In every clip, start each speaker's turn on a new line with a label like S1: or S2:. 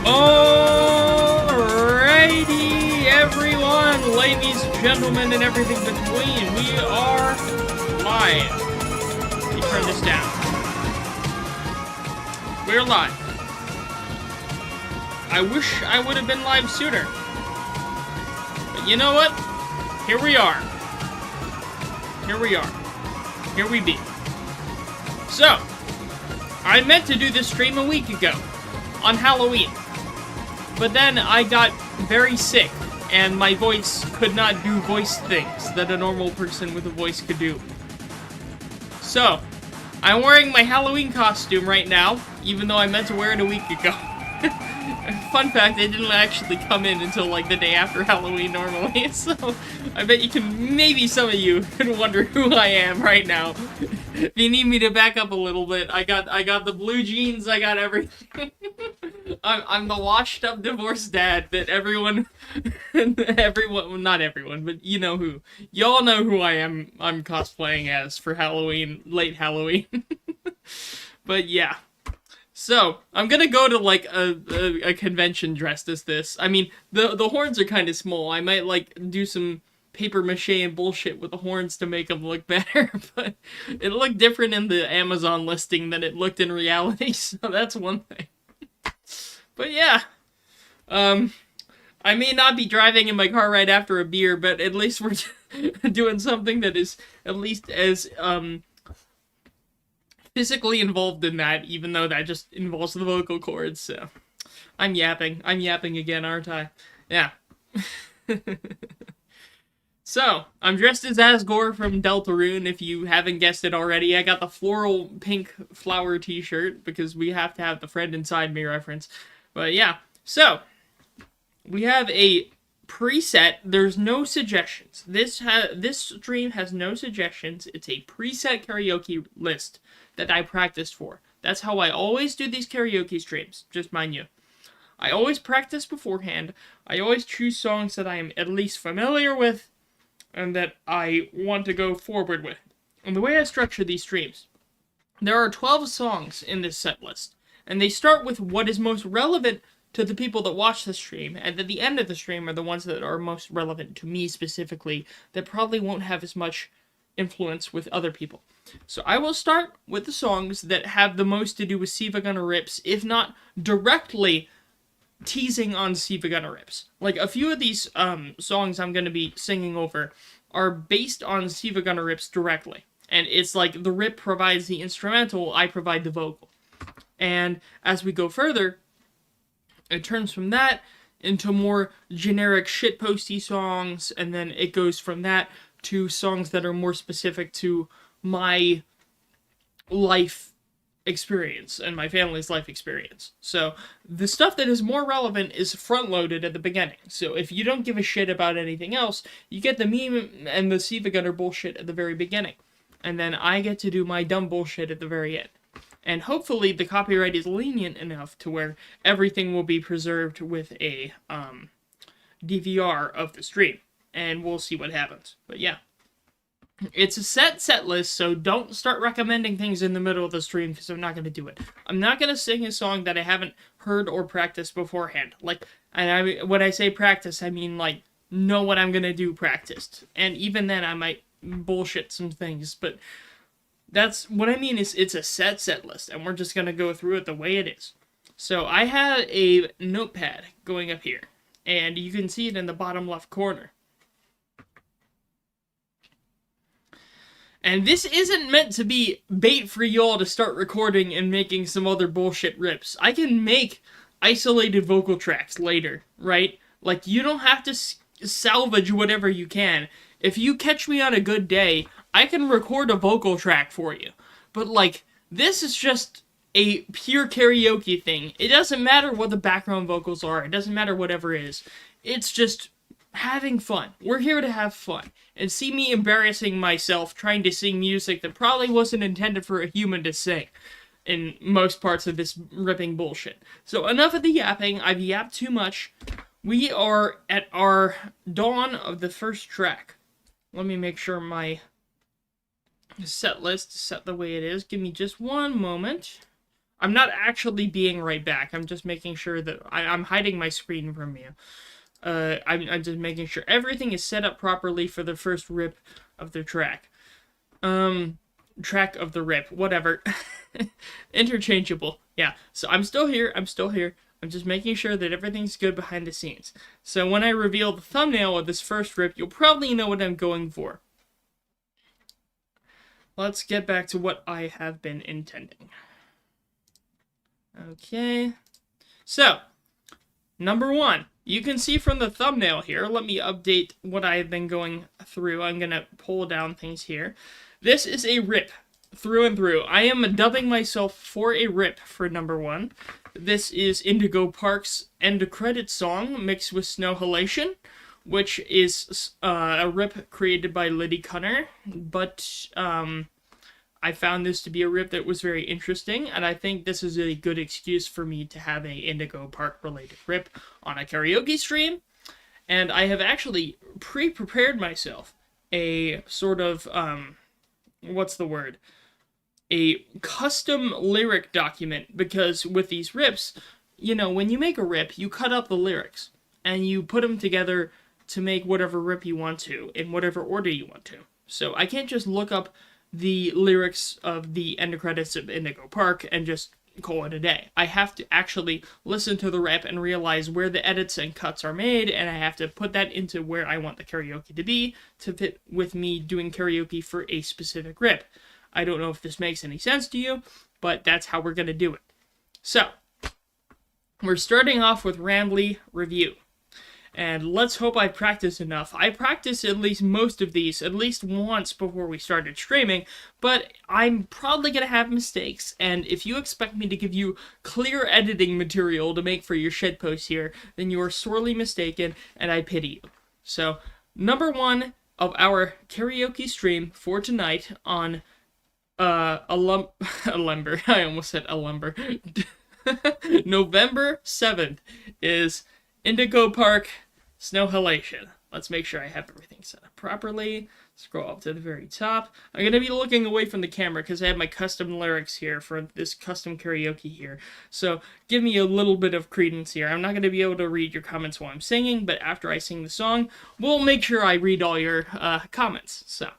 S1: Alrighty, everyone, ladies, gentlemen, and everything between, we are live. Let me turn this down. We're live. I wish I would have been live sooner. But you know what? Here we are. Here we are. Here we be. So, I meant to do this stream a week ago, on Halloween. But then I got very sick, and my voice could not do voice things that a normal person with a voice could do. So, I'm wearing my Halloween costume right now, even though I meant to wear it a week ago. Fun fact, it didn't actually come in until like the day after Halloween normally, so I bet you can, maybe some of you can wonder who I am right now. If you need me to back up a little bit, I got the blue jeans, I got everything. I'm the washed up divorced dad that everyone, not everyone, but you know who. Y'all know who I am, I'm cosplaying as for Halloween, late Halloween. But yeah. So, I'm gonna go to, like, a convention dressed as this. I mean, the horns are kind of small. I might, like, do some paper mache and bullshit with the horns to make them look better, but it looked different in the Amazon listing than it looked in reality, so that's one thing. But yeah, I may not be driving in my car right after a beer, but at least we're doing something that is at least as, physically involved in that, even though that just involves the vocal cords, so. I'm yapping again, aren't I? Yeah. So, I'm dressed as Asgore from Deltarune, if you haven't guessed it already. I got the floral pink flower t-shirt, because we have to have the friend inside me reference. But yeah, so, we have a preset. There's no suggestions. This stream has no suggestions. It's a preset karaoke list that I practiced for. That's how I always do these karaoke streams, just mind you. I always practice beforehand. I always choose songs that I am at least familiar with and that I want to go forward with. And the way I structure these streams, there are 12 songs in this set list, and they start with what is most relevant to the people that watch the stream, and at the end of the stream are the ones that are most relevant to me specifically, that probably won't have as much influence with other people. So I will start with the songs that have the most to do with Siva Gunner rips, if not directly teasing on Siva Gunner rips. Like, a few of these songs I'm going to be singing over are based on Siva Gunner rips directly. And it's like the rip provides the instrumental, I provide the vocal. And as we go further, it turns from that into more generic shitposty songs, and then it goes from that to songs that are more specific to my life experience and my family's life experience. So the stuff that is more relevant is front-loaded at the beginning. So if you don't give a shit about anything else, you get the meme and the Siva Gunner bullshit at the very beginning. And then I get to do my dumb bullshit at the very end. And hopefully the copyright is lenient enough to where everything will be preserved with a DVR of the stream. And we'll see what happens. But yeah. It's a set list, so don't start recommending things in the middle of the stream, because I'm not going to do it. I'm not going to sing a song that I haven't heard or practiced beforehand. Like, and when I say practice, I mean, like, know what I'm going to do practiced. And even then, I might bullshit some things, but that's what I mean is it's a set list, and we're just going to go through it the way it is. So I had a notepad going up here, and you can see it in the bottom left corner. And this isn't meant to be bait for y'all to start recording and making some other bullshit rips. I can make isolated vocal tracks later, right? Like, you don't have to salvage whatever you can. If you catch me on a good day, I can record a vocal track for you. But, like, this is just a pure karaoke thing. It doesn't matter what the background vocals are. It doesn't matter whatever it is. It's just having fun. We're here to have fun. And see me embarrassing myself trying to sing music that probably wasn't intended for a human to sing in most parts of this ripping bullshit. So enough of the yapping. I've yapped too much. We are at our dawn of the first track. Let me make sure my set list is set the way it is. Give me just one moment. I'm not actually being right back. I'm just making sure that I'm hiding my screen from you. I'm just making sure everything is set up properly for the first rip of the track. Track of the rip, whatever. Interchangeable. Yeah. So I'm still here. I'm just making sure that everything's good behind the scenes. So when I reveal the thumbnail of this first rip, you'll probably know what I'm going for. Let's get back to what I have been intending. Okay. So, number 1. You can see from the thumbnail here, let me update what I've been going through. I'm going to pull down things here. This is a rip, through and through. I am dubbing myself for a rip for number 1. This is Indigo Park's end credit song mixed with Snow Halation, which is a rip created by Liddy Cunner, but I found this to be a rip that was very interesting, and I think this is a good excuse for me to have a Indigo Park related rip on a karaoke stream. And I have actually pre-prepared myself a sort of, what's the word? A custom lyric document, because with these rips, you know, when you make a rip, you cut up the lyrics, and you put them together to make whatever rip you want to, in whatever order you want to. So I can't just look up the lyrics of the end credits of Indigo Park and just call it a day. I have to actually listen to the rip and realize where the edits and cuts are made, and I have to put that into where I want the karaoke to be to fit with me doing karaoke for a specific rip. I don't know if this makes any sense to you, but that's how we're going to do it. So, we're starting off with Rambly Review. And let's hope I practice enough. I practiced at least most of these, at least once before we started streaming, but I'm probably going to have mistakes, and if you expect me to give you clear editing material to make for your shitpost here, then you are sorely mistaken, and I pity you. So, number 1 of our karaoke stream for tonight on, I almost said a lumber. November 7th is Indigo Park, Snow Halation. Let's make sure I have everything set up properly. Scroll up to the very top. I'm going to be looking away from the camera because I have my custom lyrics here for this custom karaoke here. So give me a little bit of credence here. I'm not going to be able to read your comments while I'm singing, but after I sing the song, we'll make sure I read all your comments. So,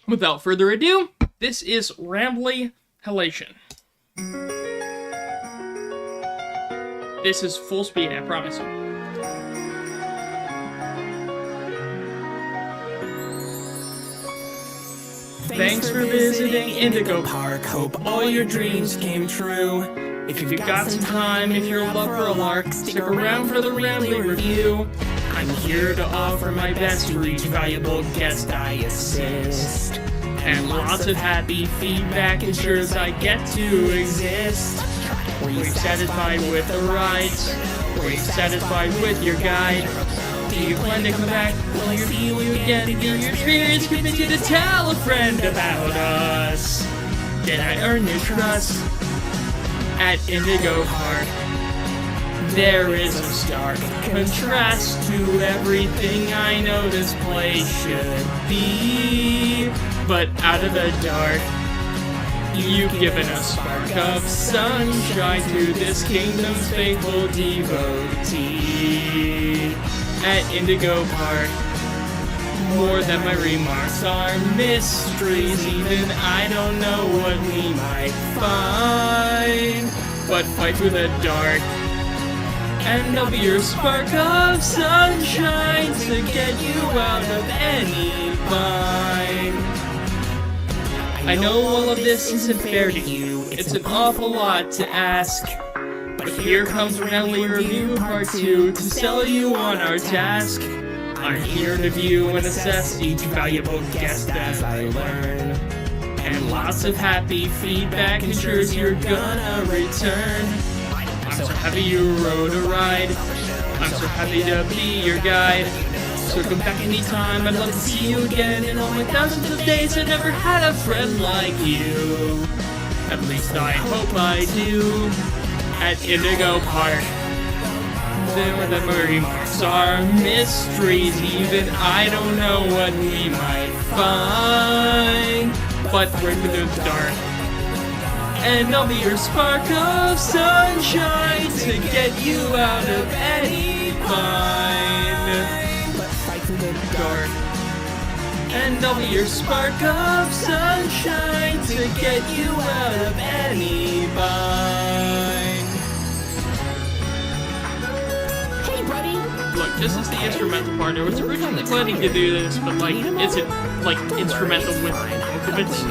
S1: without further ado, this is Rambly Halation. This is full speed, I promise you. Thanks for visiting Indigo Park. Hope all your dreams came true. If you've got some time, if you're love for a lark, stick around for the Rambly Review. I'm here to offer my best for each valuable guest I assist. And lots of happy feedback ensures I get to exist. Were you satisfied with the rides? Were you satisfied with your guide? Do you plan to come back? Will you see you again? Do your experience convince you to tell a friend about us? Did I earn your trust? At Indigo Park, there is a stark contrast to everything I know this place should be. But out of the dark, you've given a spark of sunshine to this kingdom's faithful devotee. At Indigo Park, more than my remarks are mysteries. Even I don't know what we might find. But fight through the dark, and I'll be your spark of sunshine to get you out of any bind. I know all of this isn't fair to you, it's an awful lot to ask. But here comes Rambly Review Part 2 to sell you on our task. I'm here to view and assess each valuable guest as I learn. And lots of happy feedback ensures you're gonna return. I'm so happy you rode a ride, I'm so happy to be your guide. So come back anytime, I'd love to see you again. In all my thousands of days, I never had a friend like you. At least I hope I do. At Indigo Park, there the remarks are mysteries. Even I don't know what we might find. But right through the dark, And I'll be your spark of sunshine to get you out of any bind. Fight through the dark. And I'll be your spark of sunshine to get you out of any bind.
S2: Hey, buddy.
S1: Look, this is the instrumental part. I was originally planning to do this, but like, it's like instrumental with vocal bits.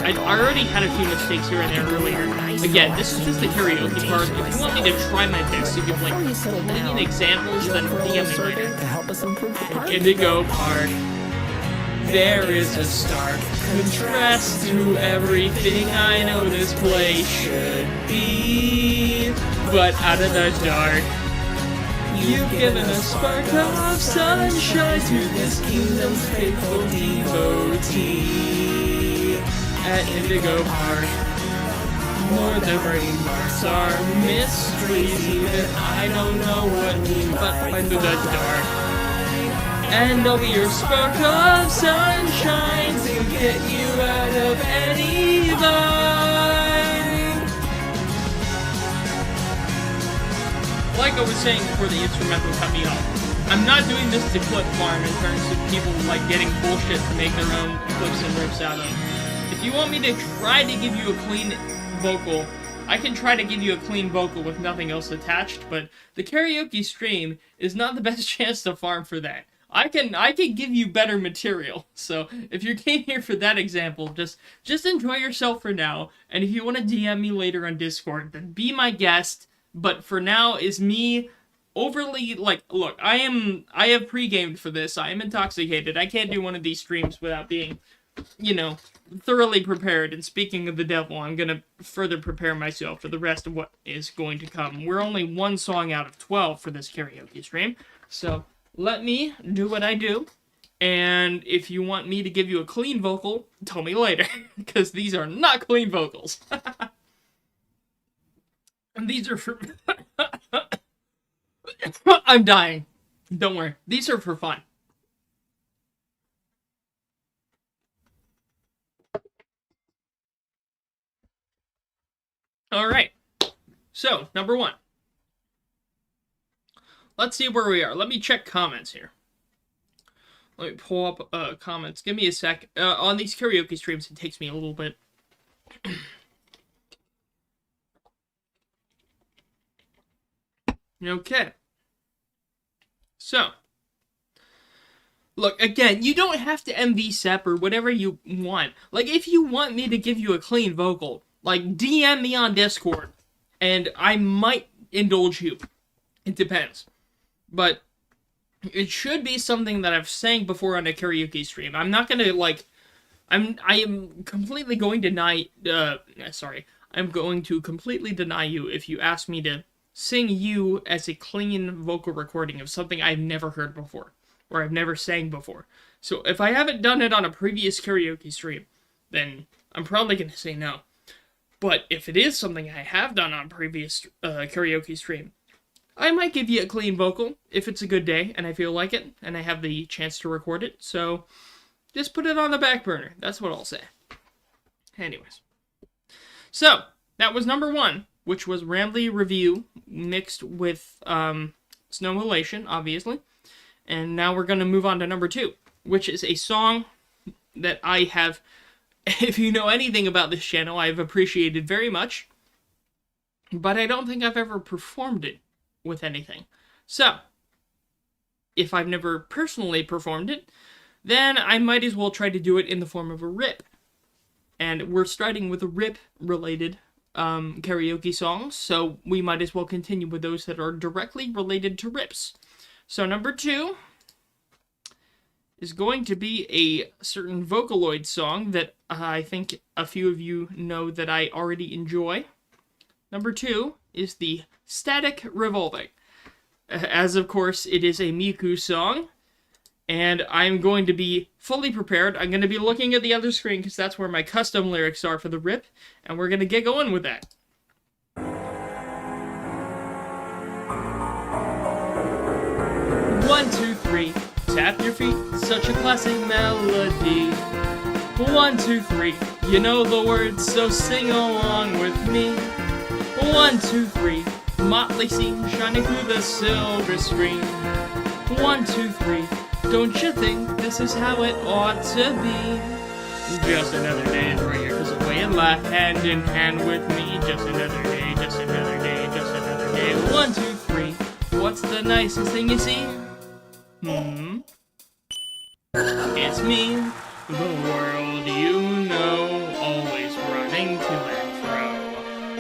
S1: I already had a few mistakes here and there earlier. Again, this is just the karaoke part. If you want me to try my best to give like clean examples, then DM me later. Indigo Park. There is a stark contrast to everything I know this place should be. But out of the dark, you've given a spark of sunshine to this kingdom's faithful devotee. At Indigo Park, more than rainbows are mysteries, even I don't know what mean, but under the dark. And I'll be your spark of sunshine to get you out of any bind. Like I was saying before the instrumental cut me off, I'm not doing this to clip farm in terms of people like getting bullshit to make their own clips and riffs out of. If you want me to try to give you a clean vocal, I can try to give you a clean vocal with nothing else attached, but the karaoke stream is not the best chance to farm for that. I can give you better material. So if you came here for that example, just enjoy yourself for now. And if you want to DM me later on Discord, then be my guest. But for now is me overly like, look, I have pre-gamed for this. I am intoxicated. I can't do one of these streams without being, you know, thoroughly prepared. And speaking of the devil, I'm gonna further prepare myself for the rest of what is going to come. We're only one song out of 12 for this karaoke stream, so let me do what I do, and if you want me to give you a clean vocal, tell me later, because these are not clean vocals. And these are for... I'm dying. Don't worry. These are for fun. Alright. So, number one. Let's see where we are. Let me check comments here. Let me pull up comments. Give me a sec. On these karaoke streams, it takes me a little bit. Okay. So. Look, again, you don't have to MV Sep or whatever you want. Like, if you want me to give you a clean vocal, like, DM me on Discord, and I might indulge you. It depends. But it should be something that I've sang before on a karaoke stream. I'm not gonna, like... I am completely going to deny... I'm going to completely deny you if you ask me to sing you as a clean vocal recording of something I've never heard before. Or I've never sang before. So if I haven't done it on a previous karaoke stream, then I'm probably gonna say no. But if it is something I have done on a previous karaoke stream, I might give you a clean vocal if it's a good day and I feel like it and I have the chance to record it. So just put it on the back burner. That's what I'll say. Anyways. So that was number one, which was Rambly Review mixed with Snow Elation, obviously. And now we're going to move on to number two, which is a song that I have, if you know anything about this channel, I've appreciated very much. But I don't think I've ever performed it with anything. So, if I've never personally performed it, then I might as well try to do it in the form of a rip. And we're starting with a rip-related karaoke songs, so we might as well continue with those that are directly related to rips. So number two is going to be a certain Vocaloid song that I think a few of you know that I already enjoy. Number two is the Static Revolving. As of course, it is a Miku song, and I'm going to be fully prepared. I'm going to be looking at the other screen because that's where my custom lyrics are for the rip, and we're going to get going with that. 1, 2, 3, tap your feet, such a classic melody. 1, 2, 3, you know the words, so sing along with me. 1, 2, 3, motley scene shining through the silver screen. 1, 2, 3, don't you think this is how it ought to be? Just another day, throw your kiss away and laugh hand in hand with me. Just another day, just another day, just another day. 1, 2, 3, what's the nicest thing you see? It's me, the world you know, always running to and fro,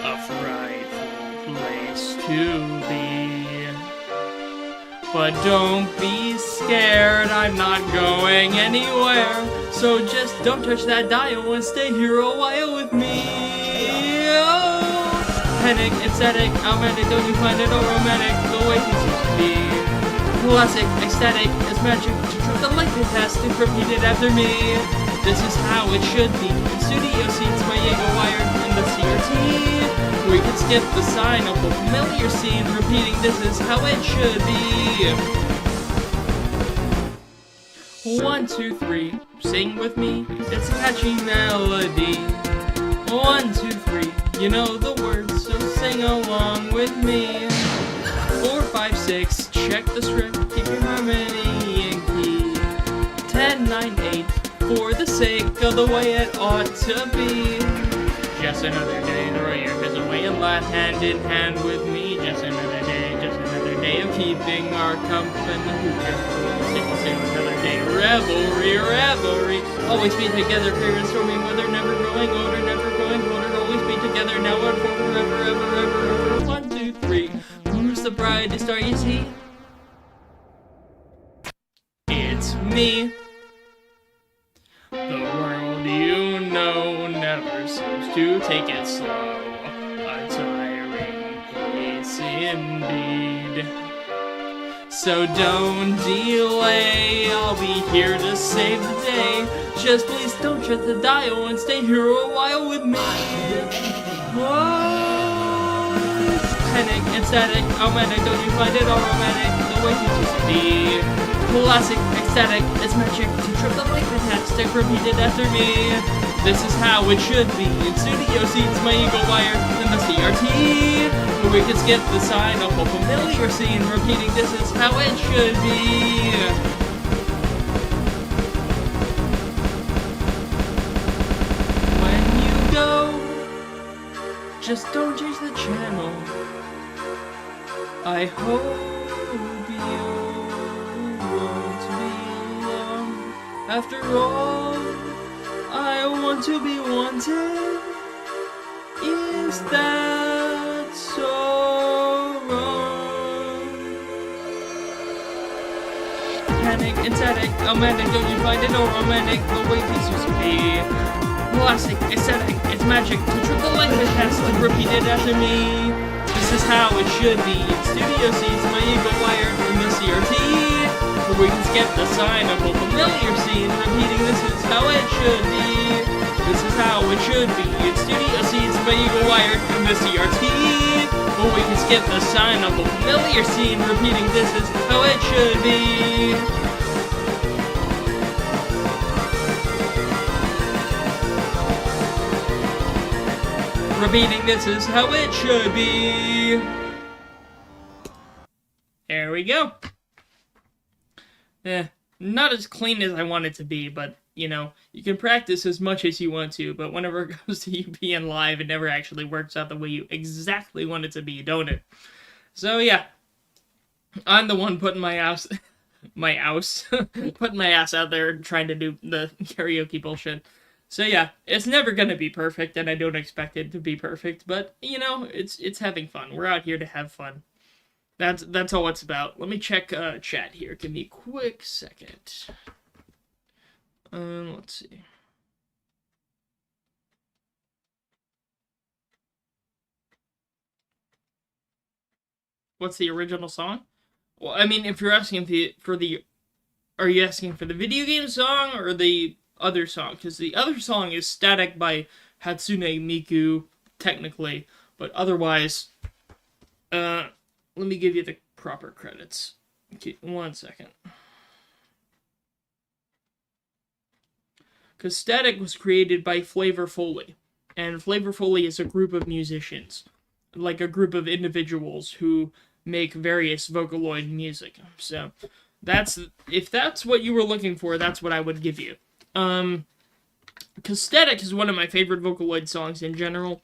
S1: a frightful place to be. But don't be scared, I'm not going anywhere, so just don't touch that dial and stay here a while with me. Oh, panic, ecstatic, almatic, don't you find it all romantic, the way things used to be? Classic, ecstatic, as magic, to trip the light fantastic, repeat it after me. This is how it should be. In studio seats, my Jaeger wired in the CRT. We can skip the sign of a familiar scene, repeating this is how it should be. 1, 2, 3, sing with me, it's a catchy melody. 1, 2, 3, you know the words, so sing along with me. 4, 5, 6, check the script, keep your harmony in key. 10, 9, 8, for the sake of the way it ought to be. Just another day, throw your kiss away and laugh hand in hand with me. Just another day of keeping our company. Just another day, revelry, revelry. Always be together, parents storming weather, never growing older, never growing older. Always be together, now and forever, ever, ever, ever. 1, 2, 3. Who's the brightest star you see? It's me. The world you know never seems to take it slow. A tiring pace indeed. So don't delay, I'll be here to save the day. Just please don't shut the dial and stay here a while with me. Whoa. Panic, ecstatic, almatic, don't you find it all romantic, the way things used to be? Classic, ecstatic, it's magic, to trip the light fantastic, repeat it after me. This is how it should be, in studio seats, my eagle wired in the CRT. Where we can skip the sign of a familiar scene, repeating this is how it should be. When you go, just don't change the channel. I hope you won't be alone. After all, I want to be wanted. Is that so wrong? Panic, ecstatic, almatic, don't you find it all romantic, the way these used to be? Classic, ecstatic, it's magic, to trip the light fantastic, repeat it after me. This is how it should be. In studio seats, my eagle wired in the CRT. Where we can skip the sign of a familiar scene, repeating this is how it should be. This is how it should be. In studio seats, my eagle wired in the CRT. Where we can skip the sign of a familiar scene, repeating this is how it should be. Repeating this is how it should be. There we go. Not as clean as I want it to be, but, you know, you can practice as much as you want to, but whenever it comes to you being live, it never actually works out the way you exactly want it to be, don't it? So, yeah. I'm the one putting my ass... putting my ass out there trying to do the karaoke bullshit. So yeah, it's never gonna be perfect, and I don't expect it to be perfect, but, you know, it's having fun. We're out here to have fun. That's all it's about. Let me check chat here. Give me a quick second. Let's see. What's the original song? Well, I mean, if you're asking are you asking for the video game song or the other song? Because the other song is Static by Hatsune Miku, technically, but otherwise, let me give you the proper credits. Okay, 1 second. Because Static was created by Flavor Foley. And Flavor Foley is a group of musicians. Like a group of individuals who make various Vocaloid music. So, if that's what you were looking for, that's what I would give you. Because Static is one of my favorite Vocaloid songs in general.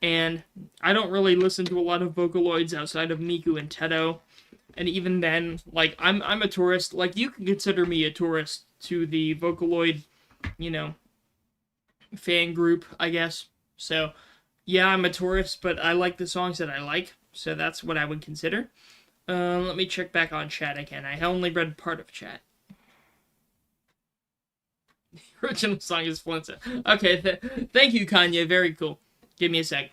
S1: And I don't really listen to a lot of Vocaloids outside of Miku and Teto. And even then, like, I'm a tourist. Like, you can consider me a tourist to the Vocaloid, fan group, I guess. So, yeah, I'm a tourist, but I like the songs that I like. So that's what I would consider. Let me check back on chat again. I only read part of chat. The original song is Flintstone. Okay, thank you, Kanye. Very cool. Give me a sec.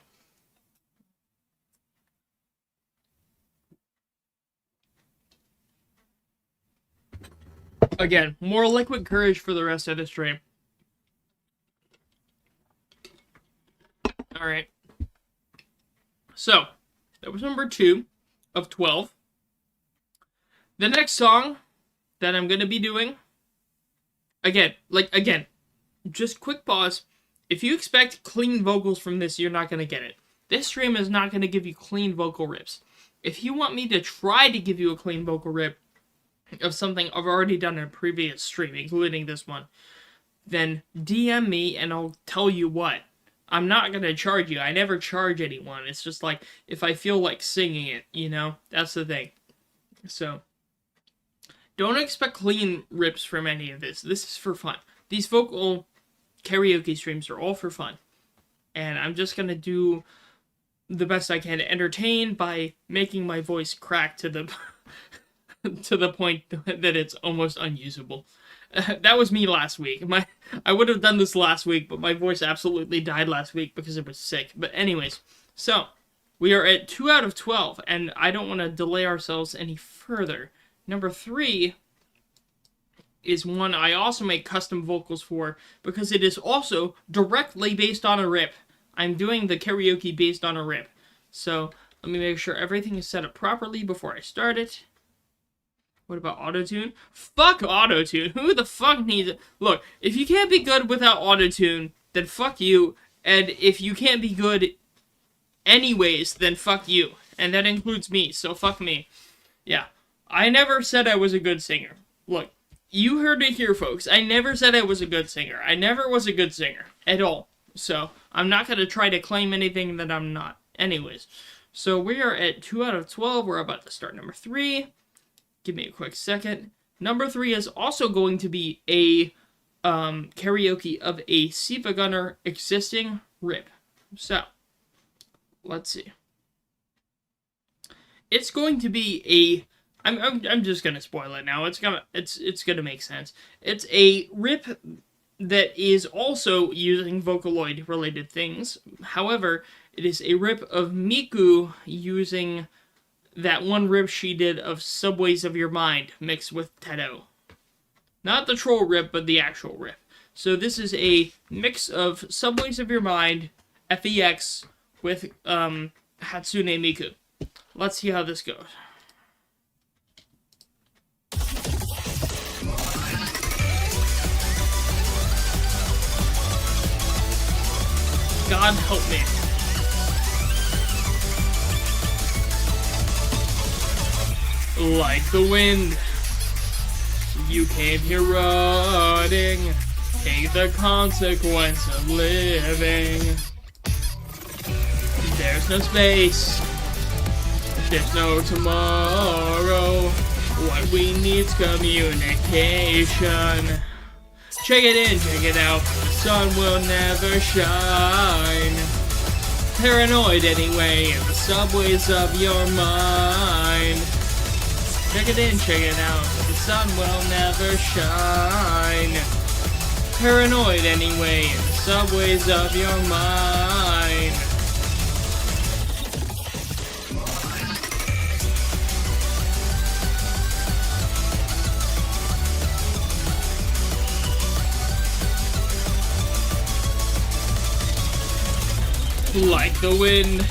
S1: Again, more liquid courage for the rest of the stream. Alright. So, that was number 2 of 12. The next song that I'm going to be doing, again, just quick pause. If you expect clean vocals from this, you're not going to get it. This stream is not going to give you clean vocal rips. If you want me to try to give you a clean vocal rip of something I've already done in a previous stream, including this one, then DM me and I'll tell you what. I'm not going to charge you. I never charge anyone. It's just like, if I feel like singing it, That's the thing. So, don't expect clean rips from any of this. This is for fun. These vocal karaoke streams are all for fun. And I'm just going to do the best I can to entertain by making my voice crack to the to the point that it's almost unusable. That was me last week. I would have done this last week, but my voice absolutely died last week because it was sick. But anyways, so we are at 2 out of 12, and I don't want to delay ourselves any further. Number 3 is one I also make custom vocals for because it is also directly based on a rip. I'm doing the karaoke based on a rip. So let me make sure everything is set up properly before I start it. What about autotune? Fuck autotune. Who the fuck needs it? Look, if you can't be good without autotune, then fuck you. And if you can't be good anyways, then fuck you. And that includes me, so fuck me. Yeah. I never said I was a good singer. Look, you heard it here, folks. I never said I was a good singer. I never was a good singer. At all. So, I'm not going to try to claim anything that I'm not. Anyways. So, we are at 2 out of 12. We're about to start number 3. Give me a quick second. Number 3 is also going to be a karaoke of a Siva Gunner existing rip. So, let's see. It's going to be a... I'm just gonna spoil it now. It's gonna make sense. It's a rip that is also using Vocaloid related things. However, it is a rip of Miku using that one rip she did of Subways of Your Mind mixed with Teto. Not the troll rip, but the actual rip. So this is a mix of Subways of Your Mind, FEX, with Hatsune Miku. Let's see how this goes. God help me. Like the wind, you came here running. Take the consequence of living. There's no space. There's no tomorrow. What we need's communication. Check it in, check it out. The sun will never shine. Paranoid anyway, in the subways of your mind. Check it in, check it out. The sun will never shine. Paranoid anyway, in the subways of your mind. Like the wind,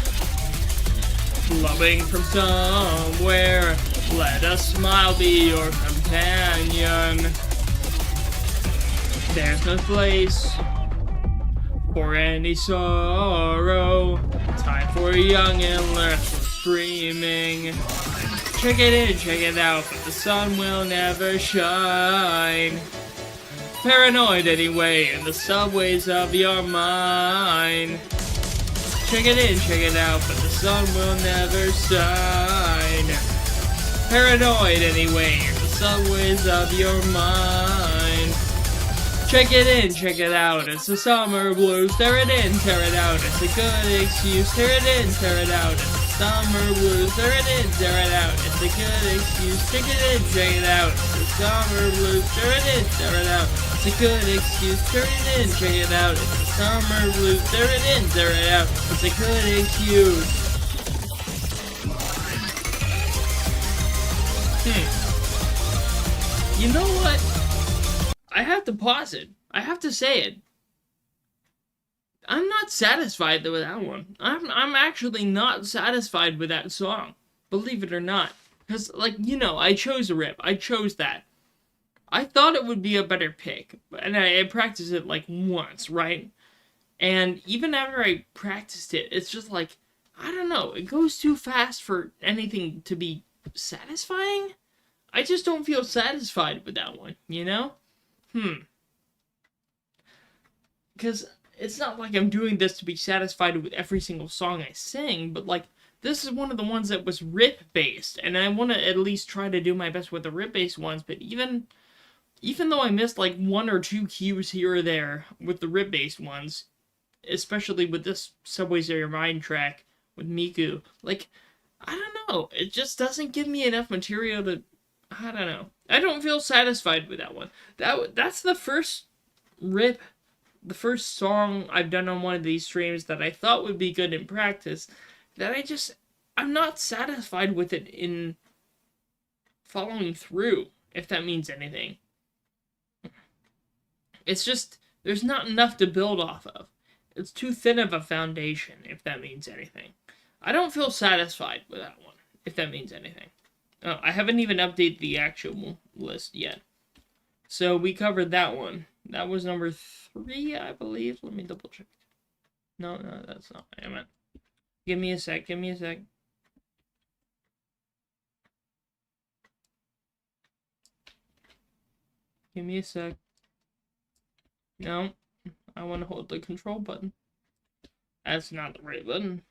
S1: blowing from somewhere, let a smile be your companion. There's no place for any sorrow. Time for young and restless dreaming. Check it in, check it out, but the sun will never shine. Paranoid anyway in the subways of your mind. Check it in, check it out, but the sun will never shine. Paranoid anyway in the subways of your mind. Check it in, check it out, it's the summer blues. Tear it in, tear it out, it's a good excuse. Tear it in, tear it out, it's the summer blues. Tear it in, tear it out, it's a good excuse. Check it in, check it out, it's the summer blues. Tear it in, tear it out, it's a good excuse. Tear it in, check it out, it's the summer blues. Tear it in, tear it out, it's a good excuse. You know what? I have to pause it. I have to say it. I'm not satisfied with that one. I'm actually not satisfied with that song. Believe it or not. Because, like, you know, I chose a rip. I chose that. I thought it would be a better pick. And I practiced it, like, once, right? And even after I practiced it, it's just like, I don't know. It goes too fast for anything to be satisfying. I just don't feel satisfied with that one, you know? Because it's not like I'm doing this to be satisfied with every single song I sing, but like, this is one of the ones that was rip-based, and I want to at least try to do my best with the rip-based ones, but even though I missed like one or two cues here or there with the rip-based ones, especially with this Subways Are Your Mind track with Miku, like, I don't know, it just doesn't give me enough material to, I don't know. I don't feel satisfied with that one. That's the first rip, the first song I've done on one of these streams that I thought would be good in practice, that I'm not satisfied with it in following through, if that means anything. It's just, there's not enough to build off of. It's too thin of a foundation, if that means anything. I don't feel satisfied with that one, if that means anything. Oh, I haven't even updated the actual list yet. So we covered that one. That was number 3, I believe. Let me double check. No, that's not what I meant. Give me a sec. Give me a sec. Give me a sec. No, I want to hold the control button. That's not the right button.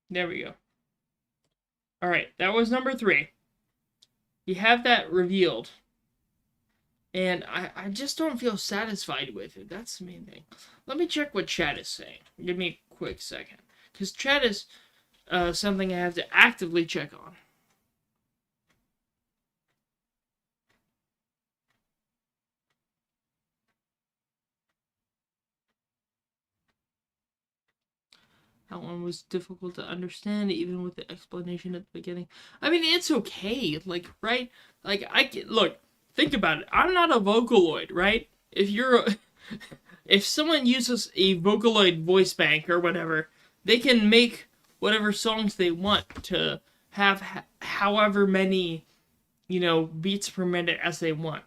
S1: There we go. Alright, that was number 3. You have that revealed. And I just don't feel satisfied with it. That's the main thing. Let me check what chat is saying. Give me a quick second. Because chat is something I have to actively check on. That one was difficult to understand, even with the explanation at the beginning. I mean, it's okay, like, right? Like, look, think about it. I'm not a Vocaloid, right? If someone uses a Vocaloid voice bank or whatever, they can make whatever songs they want to have however many, beats per minute as they want.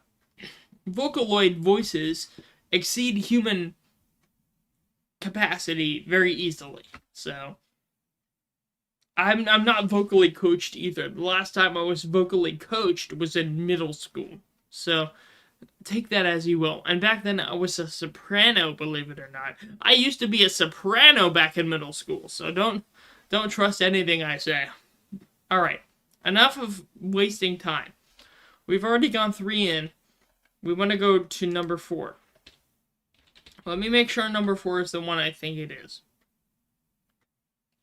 S1: Vocaloid voices exceed human capacity very easily. So I'm not vocally coached either. The last time I was vocally coached was in middle school. So take that as you will. And back then I was a soprano, believe it or not. I used to be a soprano back in middle school. So don't trust anything I say. All right. Enough of wasting time. We've already gone 3 in. We want to go to number 4. Let me make sure number 4 is the one I think it is.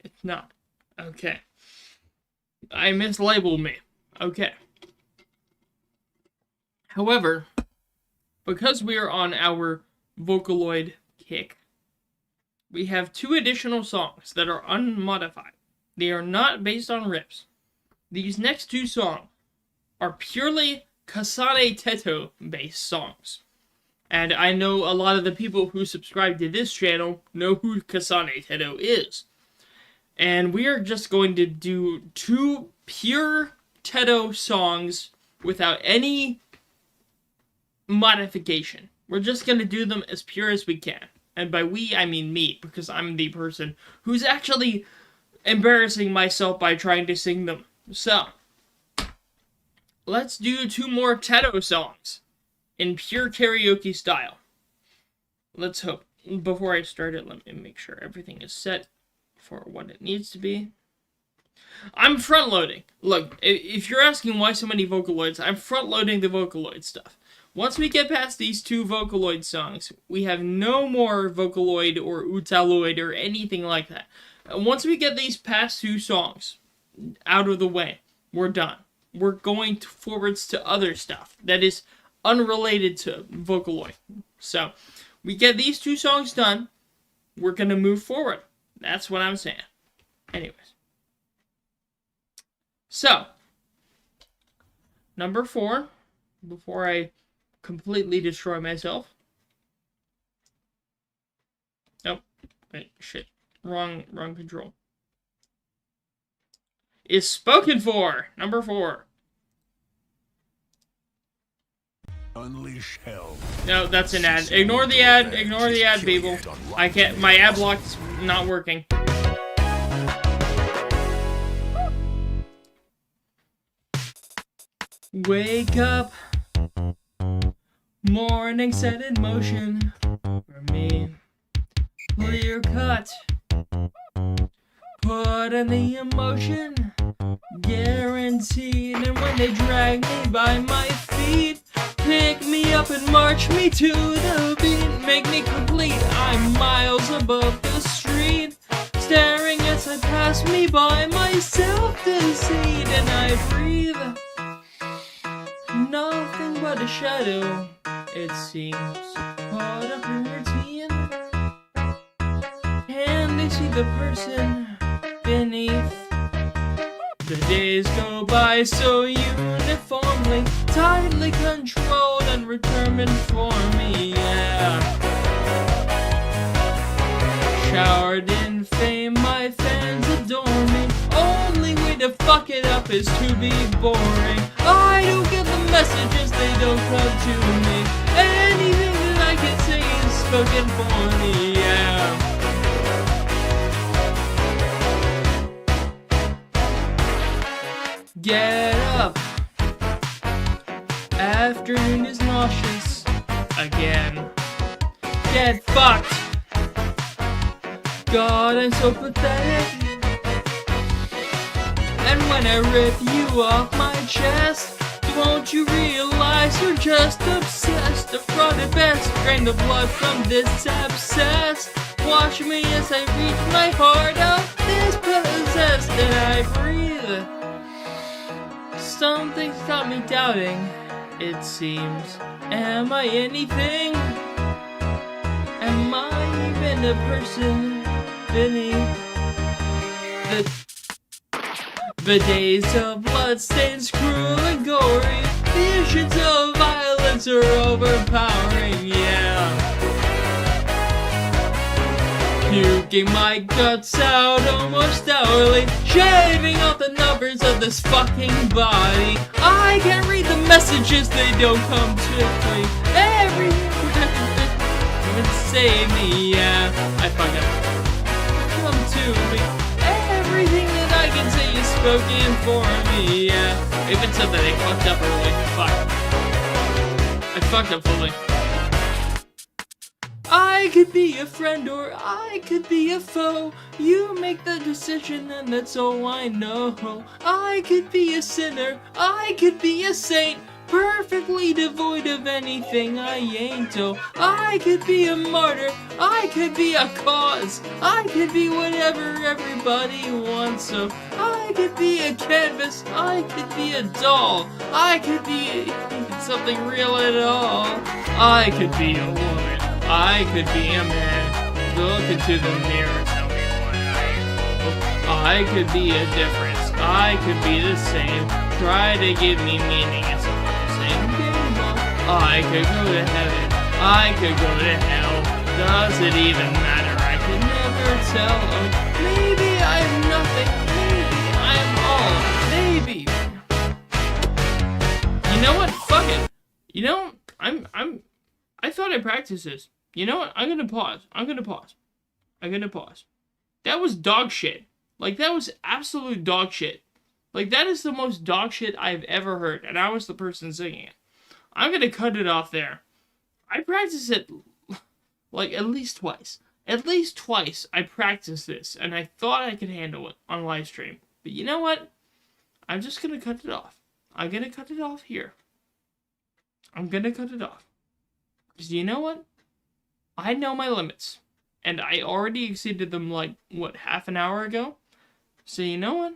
S1: It's not. Okay. I mislabeled me. Okay. However, because we are on our Vocaloid kick, we have 2 additional songs that are unmodified. They are not based on rips. These next 2 songs are purely Kasane Teto based songs. And I know a lot of the people who subscribe to this channel know who Kasane Teto is. And we are just going to do 2 pure Teto songs without any modification. We're just gonna do them as pure as we can. And by we, I mean me, because I'm the person who's actually embarrassing myself by trying to sing them. So, let's do 2 more Teto songs in pure karaoke style. Let's hope. Before I start it, let me make sure everything is set for what it needs to be. I'm front loading. Look, if you're asking why so many Vocaloids, I'm front loading the Vocaloid stuff. Once we get past these 2 Vocaloid songs, we have no more Vocaloid or Utaloid or anything like that. Once we get these past 2 songs out of the way, we're done. We're going forwards to other stuff that is unrelated to Vocaloid. So, we get these 2 songs done, we're going to move forward. That's what I'm saying. Anyways. So, number 4, before I completely destroy myself. Oh, wait, shit. Wrong control. Is Spoken For, number 4.
S3: Unleash hell.
S1: No, that's an ad. Ignore the ad, people. I can't, my ad block's not working. Wake up, morning set in motion for me. Clear cut, put in the emotion, guaranteed. And when they drag me by my feet, pick me up and march me to the beat. Make me complete, I'm miles above the street, staring as I pass me by my self-deceit. And I breathe nothing but a shadow, it seems, part of her routine. And they see the person beneath. The days go by so uniformly, tightly controlled and determined for me, yeah. Showered in fame, my fans adore me. Only way to fuck it up is to be boring. I don't get the messages, they don't come to me. Anything that I can say is spoken for me, yeah. Get up. Afternoon is nauseous again. Get fucked. God, I'm so pathetic. And when I rip you off my chest, won't you realize you're just obsessed? A fraud at best, drain the blood from this abscess. Watch me as I reach my heart out dispossessed. And I breathe. Something's got me doubting, it seems. Am I anything? Am I even a person beneath the days of bloodstains, cruel and gory? Visions of violence are overpowering, yeah. Puking my guts out almost hourly, shaving off the numbers of this fucking body. I can't read the messages, they don't come quickly. Everything would save me, yeah. I fucked up. Come to me. Everything that I can say is spoken for me, yeah. Even said that I fucked up early. Fuck. I fucked up fully. I could be a friend or I could be a foe. You make the decision and that's all I know. I could be a sinner, I could be a saint, perfectly devoid of anything I ain't. Oh, I could be a martyr, I could be a cause, I could be whatever everybody wants. So I could be a canvas, I could be a doll, I could be something real at all. I could be a woman, I could be a man. Look into the mirror, tell me what I could be a difference, I could be the same. Try to give me meaning, it's all the same game. I could go to heaven, I could go to hell. Does it even matter? I can never tell. Oh, maybe I'm nothing, maybe I'm all, maybe. You know what? Fuck it. You know, I'm I practice this. You know what? I'm gonna pause. That was dog shit. Like, that was absolute dog shit. Like, that is the most dog shit I've ever heard, and I was the person singing it. I'm gonna cut it off there. I practiced it, like, at least twice. At least twice I practiced this, and I thought I could handle it on live stream. But you know what? I'm just gonna cut it off. I'm gonna cut it off here. I'm gonna cut it off. Because you know what? I know my limits. And I already exceeded them, like, what, half an hour ago? So you know what?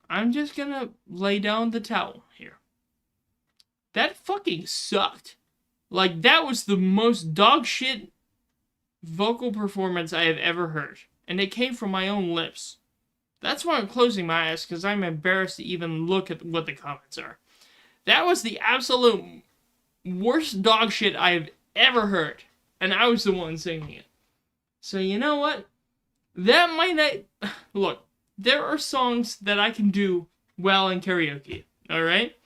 S1: I'm just gonna lay down the towel here. That fucking sucked. Like, that was the most dog shit vocal performance I have ever heard. And it came from my own lips. That's why I'm closing my eyes, because I'm embarrassed to even look at what the comments are. That was the absolute worst dog shit I've ever heard. And I was the one singing it. So you know what? That might not... Look, there are songs that I can do well in karaoke. Alright?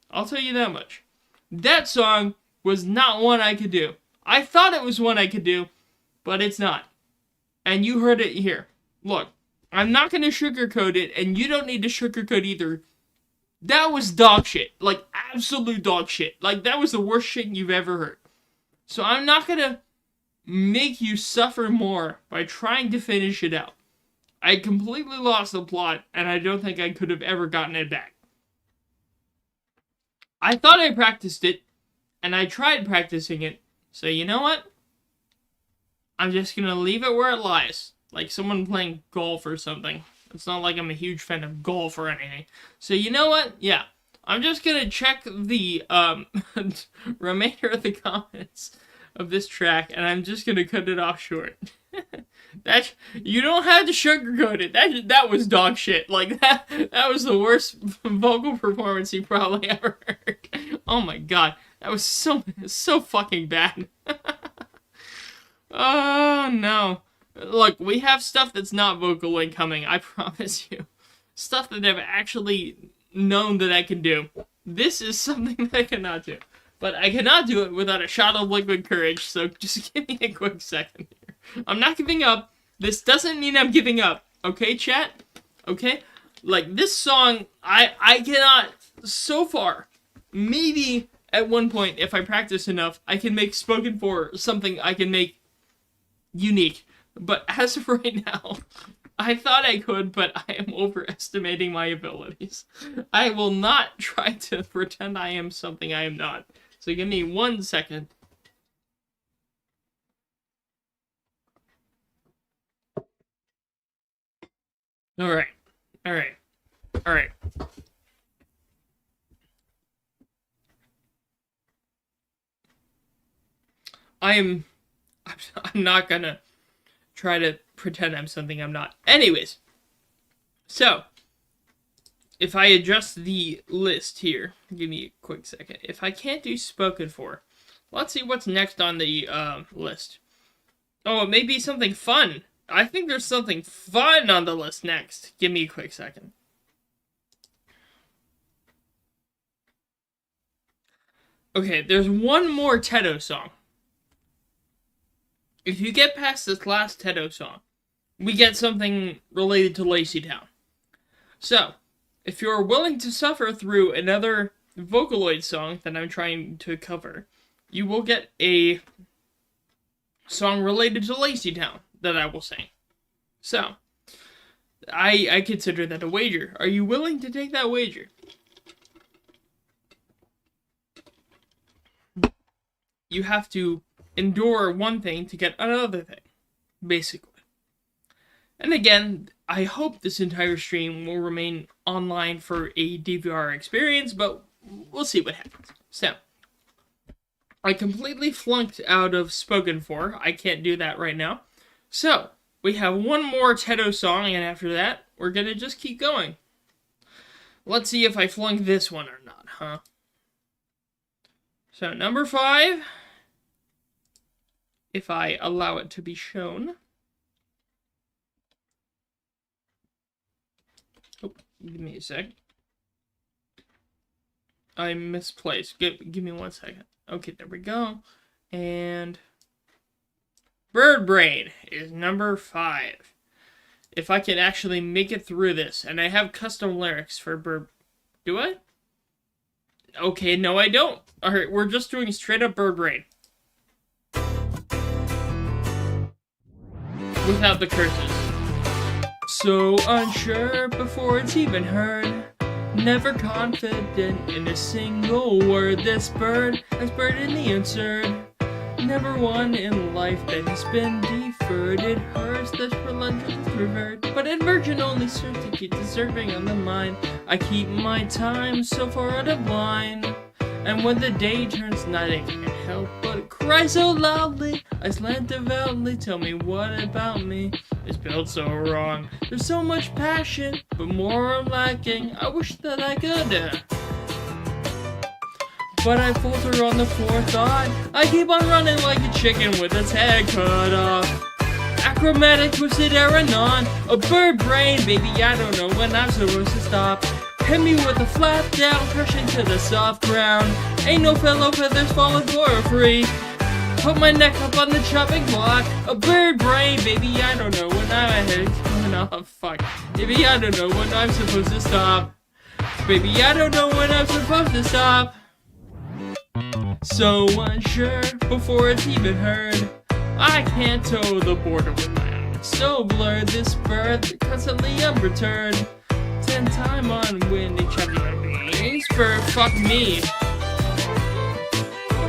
S1: I'll tell you that much. That song was not one I could do. I thought it was one I could do, but it's not. And you heard it here. Look, I'm not going to sugarcoat it, and you don't need to sugarcoat either. That was dog shit. Like, absolute dog shit. Like, that was the worst shit you've ever heard. So I'm not going to make you suffer more by trying to finish it out. I completely lost the plot, and I don't think I could have ever gotten it back. I thought I practiced it, and I tried practicing it, so you know what? I'm just gonna leave it where it lies. Like someone playing golf or something. It's not like I'm a huge fan of golf or anything. So you know what? Yeah. I'm just gonna check the remainder of the comments of this track, and I'm just gonna cut it off short. That you don't have to sugarcoat it. That was dog shit. Like that was the worst vocal performance you probably ever heard. Oh my god, that was so fucking bad. Oh no. Look, we have stuff that's not Vocaloid coming, I promise you. Stuff that I've actually known that I can do. This is something that I cannot do. But I cannot do it without a shot of liquid courage, so just give me a quick second here. I'm not giving up. This doesn't mean I'm giving up. Okay, chat? Okay? Like, this song, I cannot, so far, maybe at one point, if I practice enough, I can make spoken for something I can make unique. But as of right now, I thought I could, but I am overestimating my abilities. I will not try to pretend I am something I am not. So give me 1 second. Alright. I'm not gonna try to pretend I'm something I'm not. Anyways, so if I adjust the list here, give me a quick second. If I can't do spoken for, let's see what's next on the list. Oh, it may be something fun. I think there's something fun on the list next. Give me a quick second. Okay, there's one more Tedo song. If you get past this last Tedo song, we get something related to Lazy Town. So, if you're willing to suffer through another Vocaloid song that I'm trying to cover, you will get a song related to Lazy Town that I will sing. So, I consider that a wager. Are you willing to take that wager? You have to endure one thing to get another thing, basically. And again, I hope this entire stream will remain online for a DVR experience, but we'll see what happens. So, I completely flunked out of spoken for. I can't do that right now. So, we have one more Tedo song, and after that, we're gonna just keep going. Let's see if I flunk this one or not, huh? So, number 5, if I allow it to be shown. Oh, give me a sec. I misplaced. Give me 1 second. Okay, there we go. And Bird Brain is number 5. If I can actually make it through this, and I have custom lyrics for Bird. Do I? Okay, no, I don't. Alright, we're just doing straight up Bird Brain. Without the curses. So unsure before it's even heard. Never confident in a single word. This bird has bird in the absurd. Never one in life that has been deferred. It hurts that relentless revert. But in virgin only serves to keep deserving on the mind. I keep my time so far out of line. And when the day turns night, I can't help but cry so loudly. I slant devoutly, tell me what about me is built so wrong. There's so much passion, but more I'm lacking. I wish that I could. But I falter on the forethought. I keep on running like a chicken with its head cut off. Acrobatic twisted aeronon. A bird brain, baby, I don't know when I'm supposed to stop. Hit me with a flap down, crushing to the soft ground. Ain't no fellow feathers falling for free. Put my neck up on the chopping block. A bird brain, baby, I don't know when I'm ahead coming off. Fuck. Baby, I don't know when I'm supposed to stop. Baby, I don't know when I'm supposed to stop. So unsure before it's even heard. I can't toe the border with my eyes. So blurred, this bird constantly unperturbed. 10 time on windy champion being spurred. Fuck me.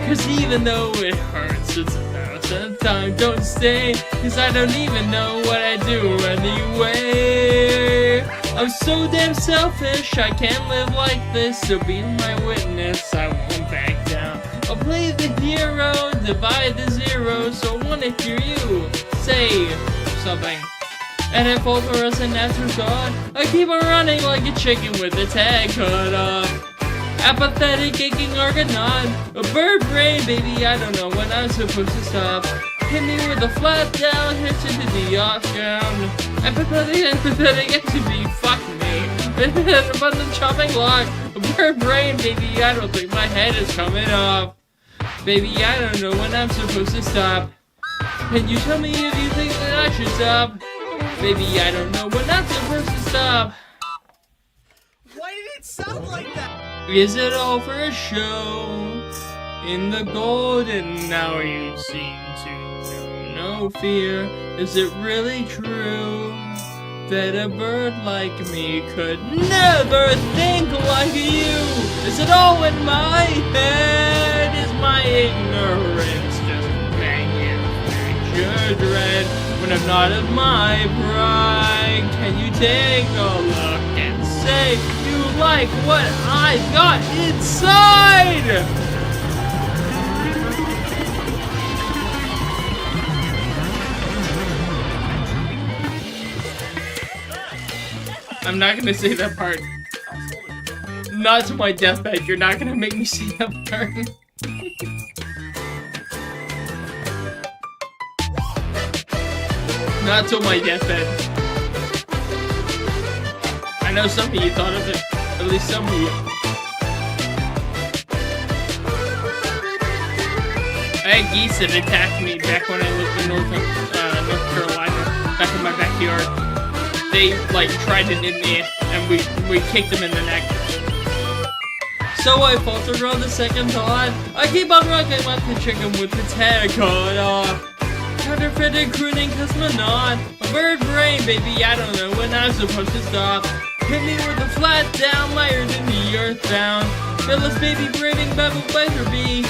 S1: Cause even though it hurts, it's 1,000th time. Don't stay, cause I don't even know what I do anyway. I'm so damn selfish, I can't live like this. So be my witness, I won't back down. I'll play the hero, divide the zero. So I wanna hear you say something. And I fall for us an afterthought. I keep on running like a chicken with its head cut off. Apathetic, aching Argonaut. A bird brain, baby, I don't know when I'm supposed to stop. Hit me with a flat down, hit you to the off ground. Empathetic, it should be fuck me. But the chopping block. A bird brain, baby, I don't think my head is coming off. Baby, I don't know when I'm supposed to stop. Can you tell me if you think that I should stop? Baby, I don't know when I'm supposed to stop.
S4: Why did it sound like that?
S1: Is it all for a show? In the golden hour you seem to know no fear. Is it really true that a bird like me could never think like you? Is it all in my head? Is my ignorance just manufactured dread? When I'm not of my pride, can you take a look and say you like what I got inside? I'm not gonna say that part. Not to my deathbed, you're not gonna make me say that part. Not till my deathbed. I know some of you thought of it. At least some of you. I had geese that attacked me back when I lived in North Carolina. Back in my backyard. They, like, tried to nip me, and we kicked them in the neck. So I faltered on the second thought. I keep on rocking like the chicken with its head cut off. Counterfeited crooning cosmonaut. A bird brain, baby, I don't know when I'm supposed to stop. Hit me with a flat down, mired in the earthbound. Phyllis baby braving babble biter bee.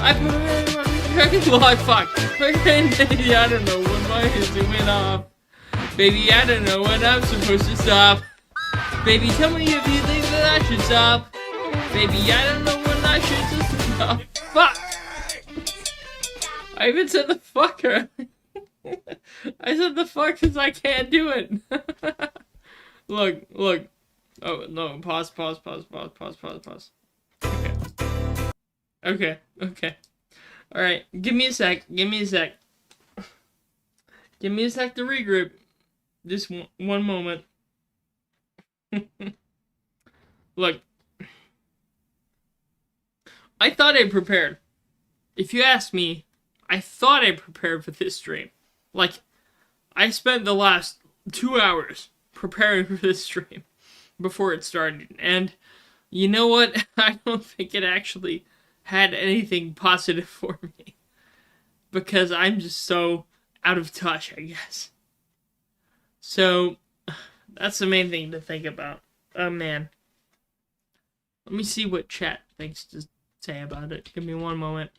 S1: I put her on the dragon log, fuck. Baby, I don't know when my head's went off. Baby, I don't know when I'm supposed to stop. Baby, tell me if you think that I should stop. Baby, I don't know when I should just stop. Fuck! I even said the fucker. I said the fuck because I can't do it. Look. Oh, no. Pause. Okay. Alright, give me a sec. Give me a sec to regroup. Just one moment. Look. I thought I prepared. If you ask me, I thought I prepared for this stream. Like, I spent the last 2 hours preparing for this stream before it started. And you know what? I don't think it actually had anything positive for me. Because I'm just so out of touch, I guess. So, that's the main thing to think about. Oh, man. Let me see what chat thinks to say about it. Give me one moment.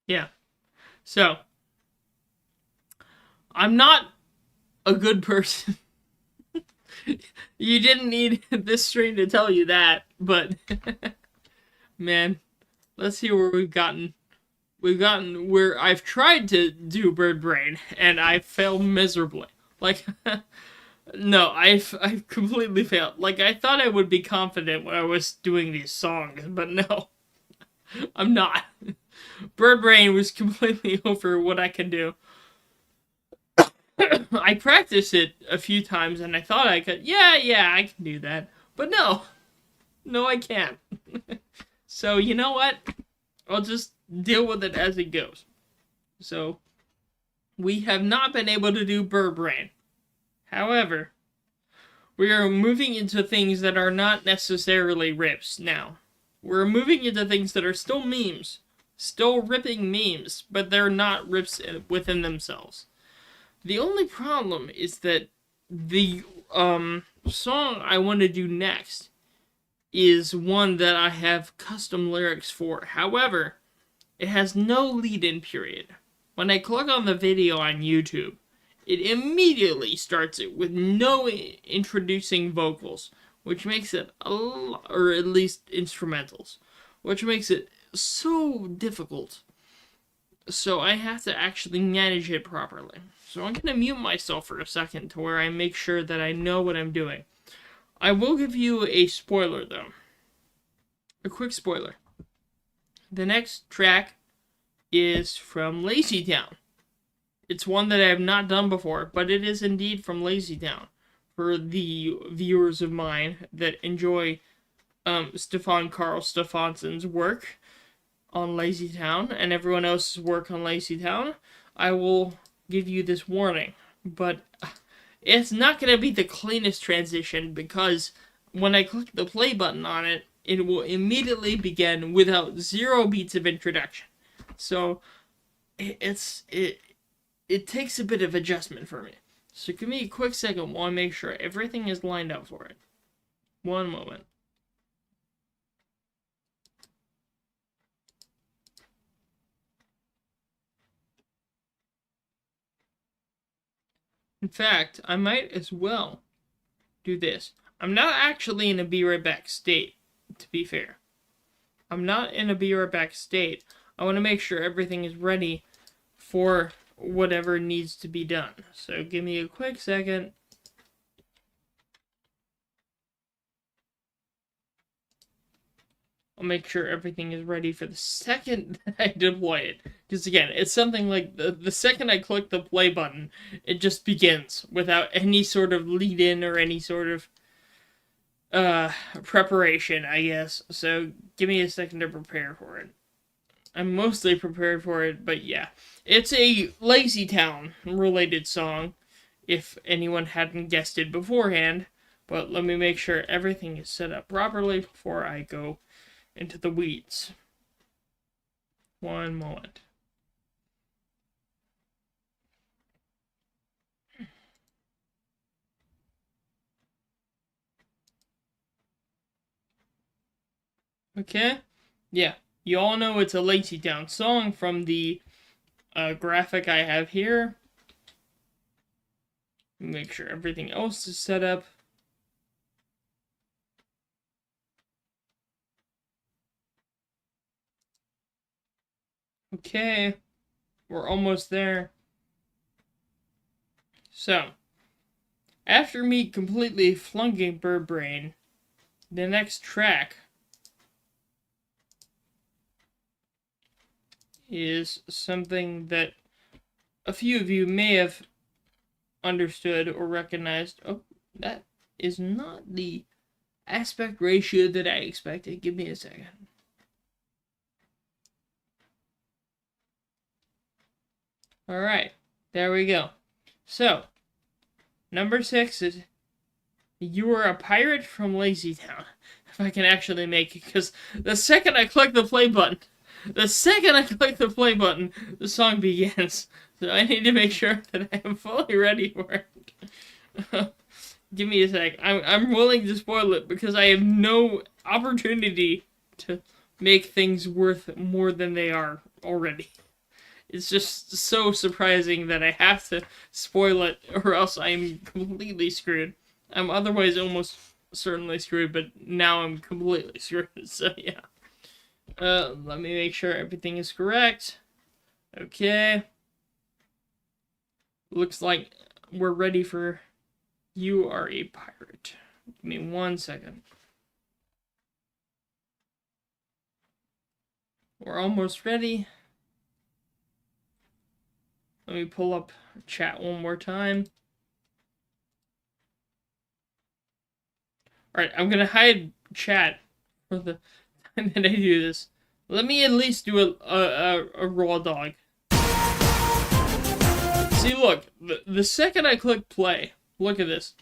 S1: Yeah. So, I'm not a good person. You didn't need this stream to tell you that, but man, let's see where we've gotten. We've gotten where I've tried to do Bird Brain and I failed miserably. Like, no, I've completely failed. Like, I thought I would be confident when I was doing these songs, but no, I'm not. Bird Brain was completely over what I can do. I practiced it a few times and I thought I could. Yeah, I can do that. But no, I can't. So, you know what? I'll just deal with it as it goes. So, we have not been able to do Bird Brain. However, we are moving into things that are not necessarily rips now. We're moving into things that are still memes. Still ripping memes, but they're not rips within themselves. The only problem is that the song I want to do next is one that I have custom lyrics for. However, it has no lead-in period. When I click on the video on YouTube, it immediately starts it with no introducing vocals, which makes it or at least instrumentals, which makes it so difficult. So I have to actually manage it properly. So I'm going to mute myself for a second to where I make sure that I know what I'm doing. I will give you a spoiler, though. A quick spoiler. The next track is from Lazy Town. It's one that I have not done before, but it is indeed from Lazy Town. For the viewers of mine that enjoy Stefan Karl Stefansson's work on Lazy Town and everyone else's work on Lazy Town, I will give you this warning. But it's not going to be the cleanest transition because when I click the play button on it, it will immediately begin without 0 beats of introduction. So it takes a bit of adjustment for me. So give me a quick second while I make sure everything is lined up for it. One moment. In fact, I might as well do this. I'm not actually in a be right back state, to be fair. I'm not in a be right back state. I want to make sure everything is ready for whatever needs to be done. So give me a quick second. I'll make sure everything is ready for the second that I deploy it. Because again, it's something like the second I click the play button, it just begins without any sort of lead in or any sort of preparation, I guess. So give me a second to prepare for it. I'm mostly prepared for it, but yeah. It's a Lazy Town related song, if anyone hadn't guessed it beforehand. But let me make sure everything is set up properly before I go into the weeds. One moment. Okay? Yeah. You all know it's a Lazy Town song from the graphic I have here. Make sure everything else is set up. Okay. We're almost there. So, after me completely flunking Bird Brain, the next track is something that a few of you may have understood or recognized. Oh, that is not the aspect ratio that I expected. Give me a second. Alright, there we go. So, number 6 is You Are a Pirate from Lazy Town. If I can actually make it, because the second I click the play button, the song begins. So I need to make sure that I am fully ready for it. Give me a sec. I'm willing to spoil it because I have no opportunity to make things worth more than they are already. It's just so surprising that I have to spoil it or else I'm completely screwed. I'm otherwise almost certainly screwed, but now I'm completely screwed, so yeah. Let me make sure everything is correct. Okay. Looks like we're ready for You Are a Pirate. Give me 1 second. We're almost ready. Let me pull up chat one more time. Alright, I'm gonna hide chat for the time that I do this. Let me at least do a raw dog. See, look, the second I click play, look at this.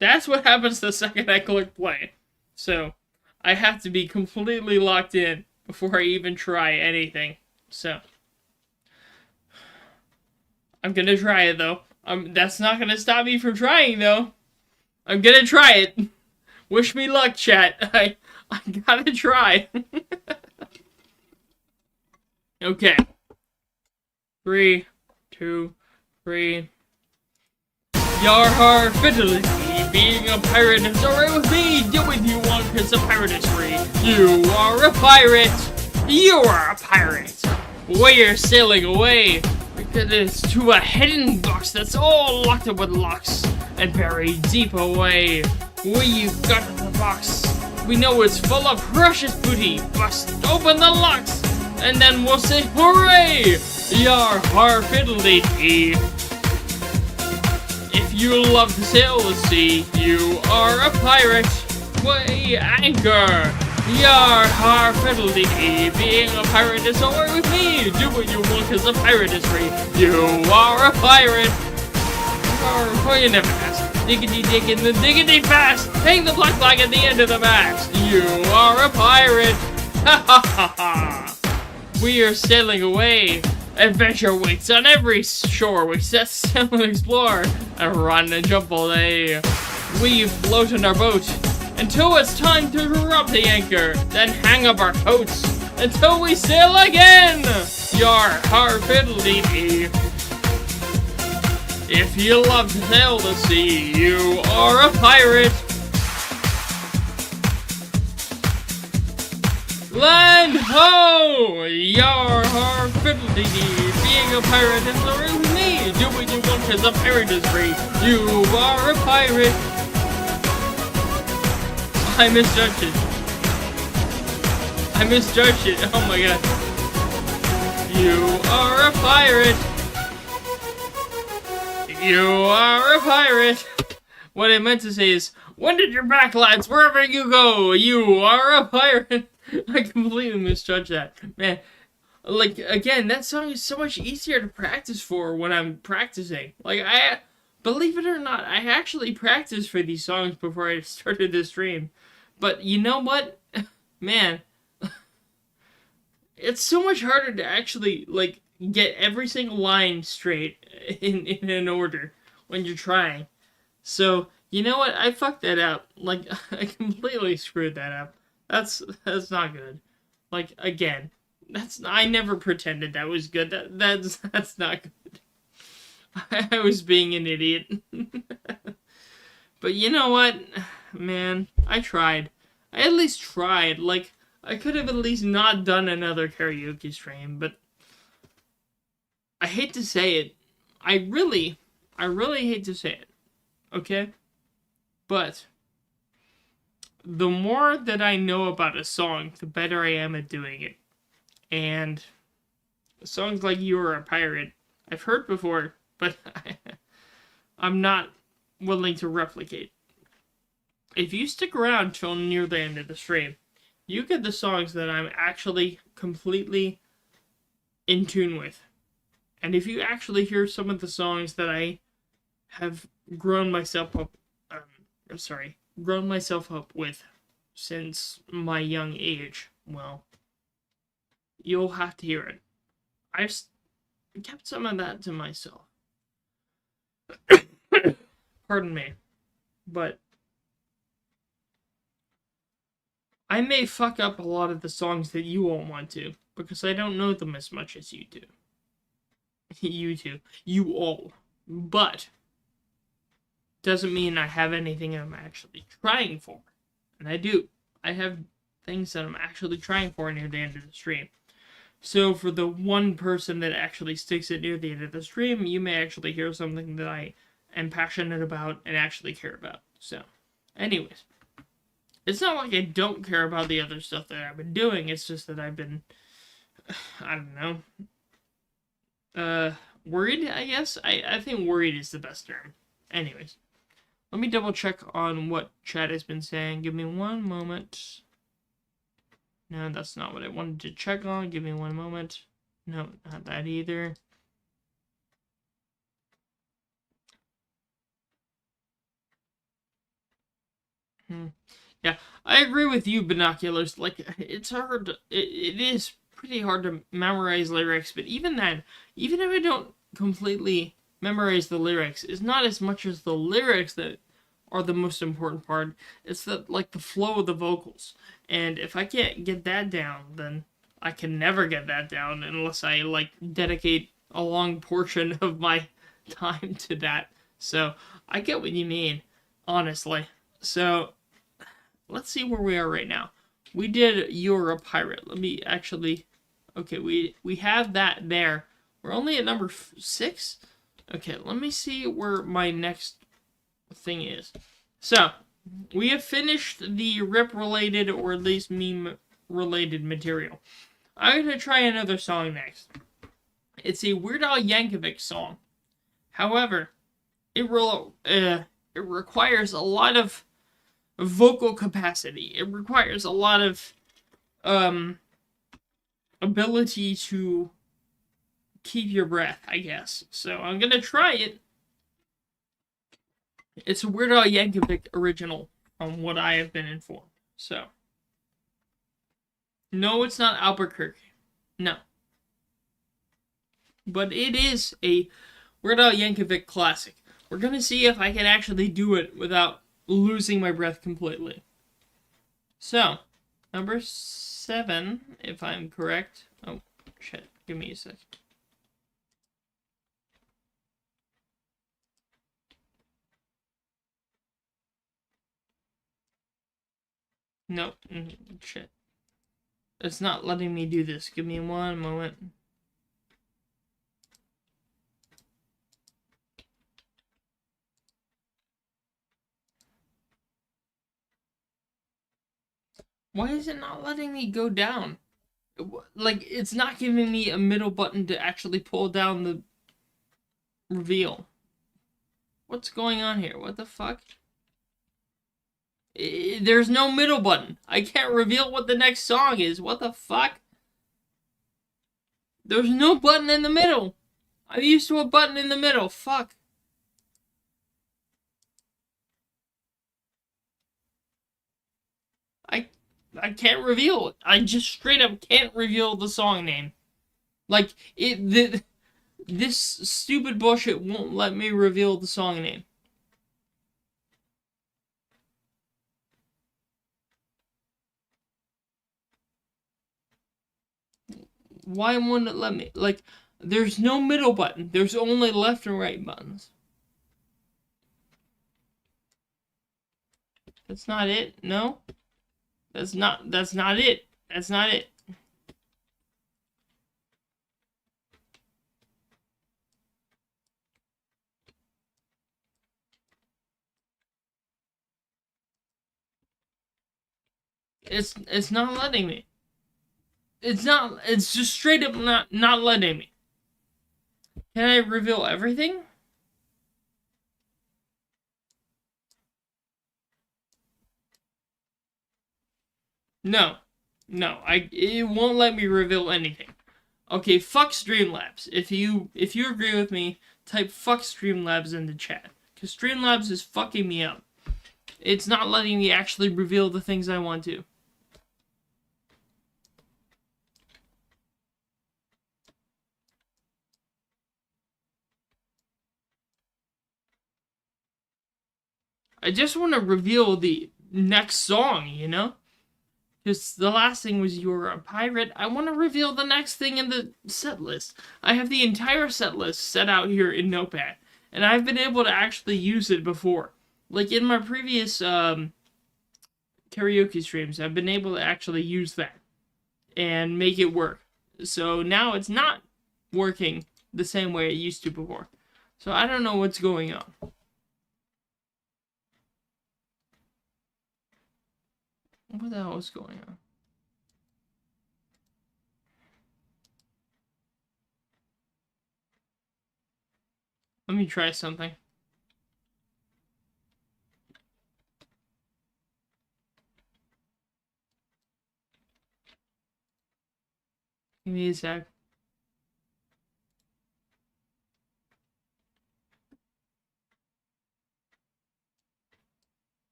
S1: That's what happens the second I click play. So, I have to be completely locked in before I even try anything. So, I'm gonna try it, though. That's not gonna stop me from trying, though. I'm gonna try it. Wish me luck, chat. I gotta try. Okay. 3, 2, 3. Yar har fiddly, being a pirate is alright with me. Do what you want, cause a pirate is free. You are a pirate. You are a pirate. We're sailing away. Because it's to a hidden box that's all locked up with locks and buried deep away. We've got the box. We know it's full of precious booty. Bust open the locks, and then we'll say hooray! Yar har fiddly dee. If you love to sail the sea, you are a pirate. Weigh anchor. Yar har fiddly dee. Being a pirate is alright with me. Do what you want, cause a pirate is free. You are a pirate. Oh, you never asked. Diggity dig in the diggity fast. Hang the black flag at the end of the mast. You are a pirate. Ha ha ha ha. We are sailing away. Adventure waits on every shore. We set sail and explore and run and jump all day. We float in our boat until it's time to drop the anchor. Then hang up our coats until we sail again. Yar har fiddly dee. If you love to sail the sea, you are a pirate. Land ho! Yar har fiddly dee. Being a pirate is alright with me. Do what you want, cause a pirate is free. You are a pirate. I misjudged it. Oh my god. You are a pirate. You are a pirate. What I meant to say is, when did your back, lads? Wherever you go, you are a pirate. I completely misjudged that. Man, like, again, that song is so much easier to practice for when I'm practicing. Like, believe it or not, I actually practiced for these songs before I started this stream. But you know what? Man, it's so much harder to actually, like, get every single line straight in an order when you're trying. So, you know what? I fucked that up. Like, I completely screwed that up. That's not good. Like, again, I never pretended that was good. That's not good. I was being an idiot. But you know what? Man, I tried. I at least tried. Like, I could have at least not done another karaoke stream, but I hate to say it. I really hate to say it. Okay? But the more that I know about a song, the better I am at doing it. And songs like You Are a Pirate, I've heard before, but I'm not willing to replicate. If you stick around till near the end of the stream, you get the songs that I'm actually completely in tune with. And if you actually hear some of the songs that I have grown myself up, grown myself up with since my young age, well, you'll have to hear it. I've kept some of that to myself. Pardon me. But I may fuck up a lot of the songs that you won't want to, because I don't know them as much as you do. You two. You all. But doesn't mean I have anything I'm actually trying for. And I do. I have things that I'm actually trying for near the end of the stream. So for the one person that actually sticks it near the end of the stream, you may actually hear something that I am passionate about and actually care about. So, anyways. It's not like I don't care about the other stuff that I've been doing, it's just that I've been, I don't know, worried, I guess? I think worried is the best term. Anyways, let me double check on what chat has been saying. Give me one moment. No, that's not what I wanted to check on. Give me one moment. No, not that either. Yeah, I agree with you, Binoculars. Like, it's hard. It is pretty hard to memorize lyrics, but even then, even if I don't completely memorize the lyrics, it's not as much as the lyrics that are the most important part. It's like the flow of the vocals. And if I can't get that down, then I can never get that down unless I, like, dedicate a long portion of my time to that. So, I get what you mean, honestly. So, let's see where we are right now. We did You're a Pirate. Let me actually... Okay, we have that there. We're only at number 6? Okay, let me see where my next thing is. So, we have finished the rip-related, or at least meme-related material. I'm going to try another song next. It's a Weird Al Yankovic song. However, it requires a lot of vocal capacity. It requires a lot of ability to keep your breath, I guess. So I'm gonna try it. It's a Weird Al Yankovic original, from what I have been informed. So, no, it's not Albuquerque. No, but it is a Weird Al Yankovic classic. We're gonna see if I can actually do it without losing my breath completely. So, number 7, if I'm correct. Oh, shit. Give me a sec. Nope. Shit. It's not letting me do this. Give me one moment. Why is it not letting me go down? Like, it's not giving me a middle button to actually pull down the reveal. What's going on here? What the fuck? There's no middle button. I can't reveal what the next song is. What the fuck? There's no button in the middle. I'm used to a button in the middle. Fuck. I can't reveal it. I just straight up can't reveal the song name. Like, this stupid bullshit won't let me reveal the song name. Why won't it let me? Like, there's no middle button. There's only left and right buttons. That's not it? No? That's not it. That's not it. It's not letting me. It's just straight up not letting me. Can I reveal everything? No. No, it won't let me reveal anything. Okay, fuck Streamlabs. If you agree with me, type fuck Streamlabs in the chat. Because Streamlabs is fucking me up. It's not letting me actually reveal the things I want to. I just want to reveal the next song, you know? Because the last thing was You're a Pirate. I want to reveal the next thing in the set list. I have the entire set list set out here in Notepad. And I've been able to actually use it before. Like in my previous karaoke streams, I've been able to actually use that. And make it work. So now it's not working the same way it used to before. So I don't know what's going on. What the hell is going on? Let me try something. Give me a sec.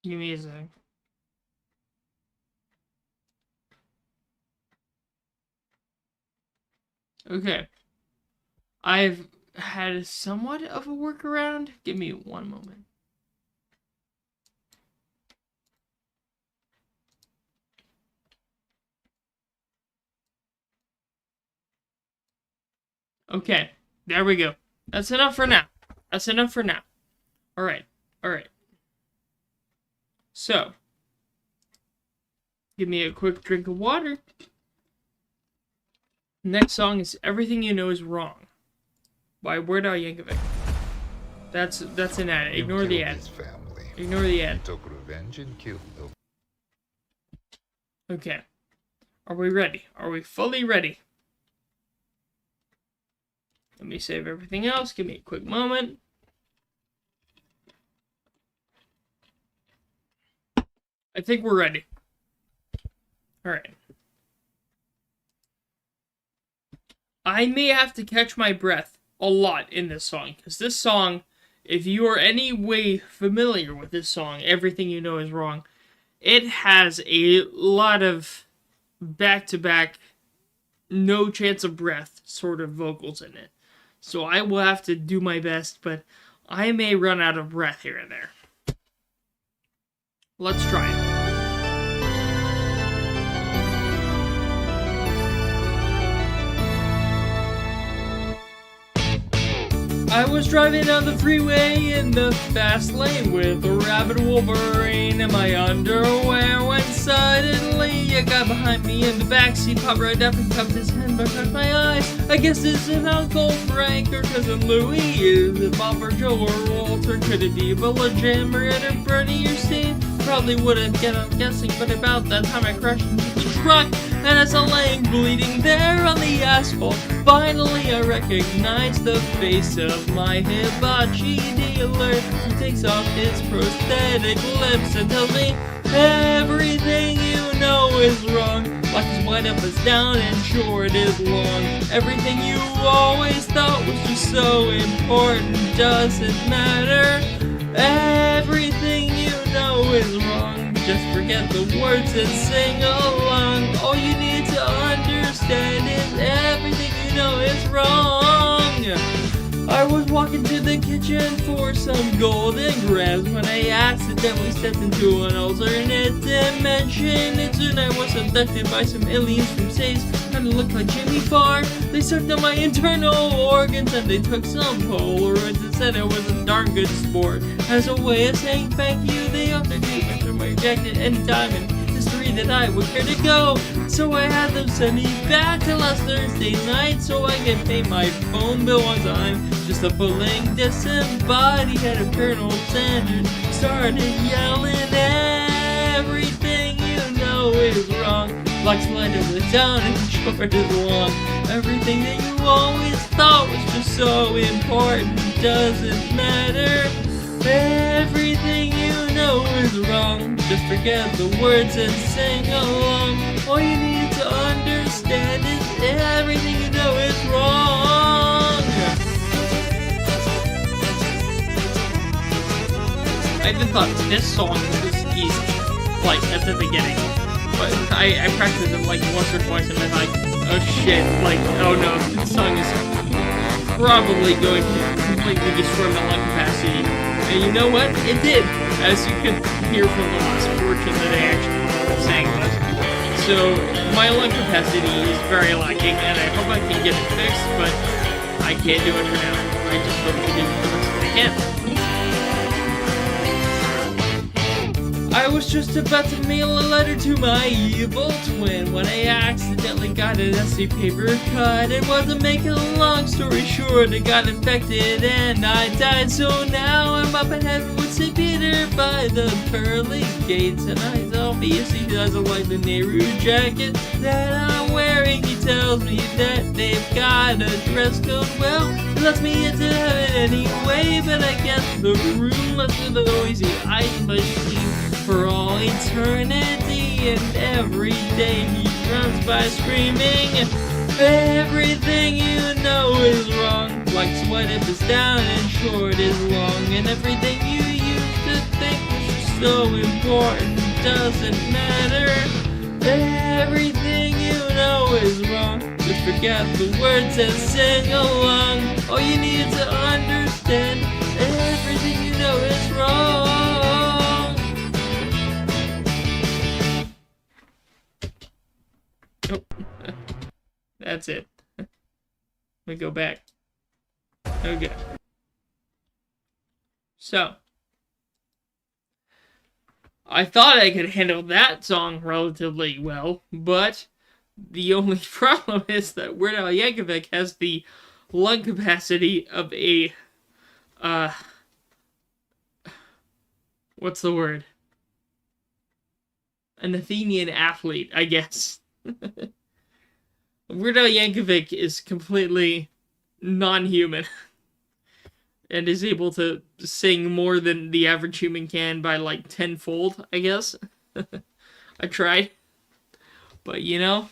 S1: Give me a sec. Okay. I've had somewhat of a workaround. Give me one moment. Okay. There we go. That's enough for now. That's enough for now. Alright. Alright. So. Give me a quick drink of water. Next song is Everything You Know Is Wrong by Weird Al Yankovic. That's an ad. Ignore the ad. Ignore the ad.
S5: Took revenge and killed them.
S1: Okay. Are we ready? Are we fully ready? Let me save everything else. Give me a quick moment. I think we're ready. Alright. I may have to catch my breath a lot in this song, because this song, if you are any way familiar with this song, Everything You Know Is Wrong, it has a lot of back-to-back, no chance of breath sort of vocals in it. So I will have to do my best, but I may run out of breath here and there. Let's try it. I was driving down the freeway in the fast lane with a rabid Wolverine in my underwear when suddenly a guy behind me in the backseat popped right up and cupped his hand behind my eyes. I guess it's an Uncle Frank or Cousin Louie. Is it Bob or Joe or Walter? Could it be Villa Jim or Ed or Bernie? You see, probably wouldn't get up guessing, but about that time I crashed into the truck. And as I'm laying bleeding there on the asphalt, finally I recognize the face of my hibachi dealer. He takes off his prosthetic lips and tells me, everything you know is wrong. Black is white, up is down, and short is long. Everything you always thought was just so important doesn't matter. Everything you know is wrong. Just forget the words and sing along. All you need to understand is everything you know is wrong. I was walking to the kitchen for some golden grams when I accidentally stepped into an alternate dimension. And soon I was abducted by some aliens from space. Kinda looked like Jimmy Farr. They sucked on my internal organs and they took some Polaroids and said I was a darn good sport. As a way of saying thank you, they offered treatment for my rejected anytime in history that I would care to go. So I had them send me back to last Thursday night so I can pay my phone bill on time. Just a pulling disembodied head of Colonel Sanders started yelling at is wrong. Black's light of the down and short is long. Everything that you always thought was just so important doesn't matter. Everything you know is wrong. Just forget the words and sing along. All you need to understand is everything you know is wrong. I even thought this song was easy, like, at the beginning. But I practiced it, like, once or twice, and I'm like, oh shit, like, oh no, this song is probably going to completely destroy my lung capacity. And you know what? It did, as you could hear from the last portion that I actually sang with. So, my lung capacity is very lacking, and I hope I can get it fixed, but I can't do it for now. I just hope to do the best that I can. I was just about to mail a letter to my evil twin when I accidentally got an essay paper cut. And wasn't making a long story short, I got infected and I died. So now I'm up in heaven with St. Peter by the pearly gates. And I obviously doesn't like the Nehru jacket that I'm wearing. He tells me that they've got a dress code. Well, it lets me into heaven anyway, but I guess the room must be the noisy ice machine for all eternity, and every day he runs by screaming, everything you know is wrong. Like sweat if it's down and short is long, and everything you used to think was so important doesn't matter. Everything you know is wrong. Just forget the words and sing along. All you need to understand, everything you know is wrong. That's it. Let me go back. Okay. So, I thought I could handle that song relatively well, but the only problem is that Weird Al Yankovic has the lung capacity of a, what's the word? An Athenian athlete, I guess. Weird Al Yankovic is completely non-human and is able to sing more than the average human can by like tenfold, I guess. I tried. But you know,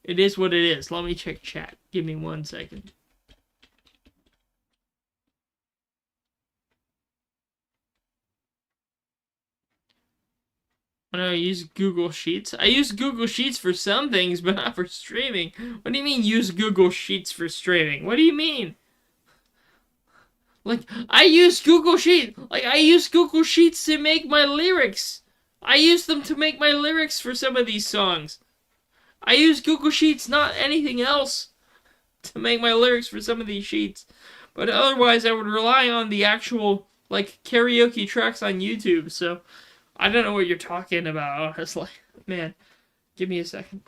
S1: it is what it is. Let me check chat. Give me 1 second. I don't use Google Sheets. I use Google Sheets for some things, but not for streaming. What do you mean use Google Sheets for streaming? What do you mean? Like, I use Google Sheets. Like, I use Google Sheets to make my lyrics. I use them to make my lyrics for some of these songs. I use Google Sheets, not anything else, to make my lyrics for some of these sheets. But otherwise, I would rely on the actual, like, karaoke tracks on YouTube, so I don't know what you're talking about, honestly. Man, give me a second.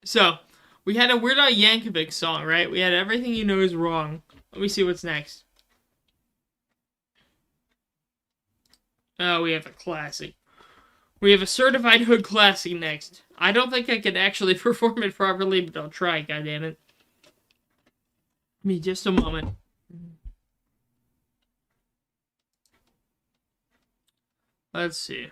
S1: So, we had a Weird Al Yankovic song, right? We had Everything You Know Is Wrong. Let me see what's next. Oh, we have a classic. We have a Certified Hood Classic next. I don't think I can actually perform it properly, but I'll try, goddammit. Give me just a moment. Let's see.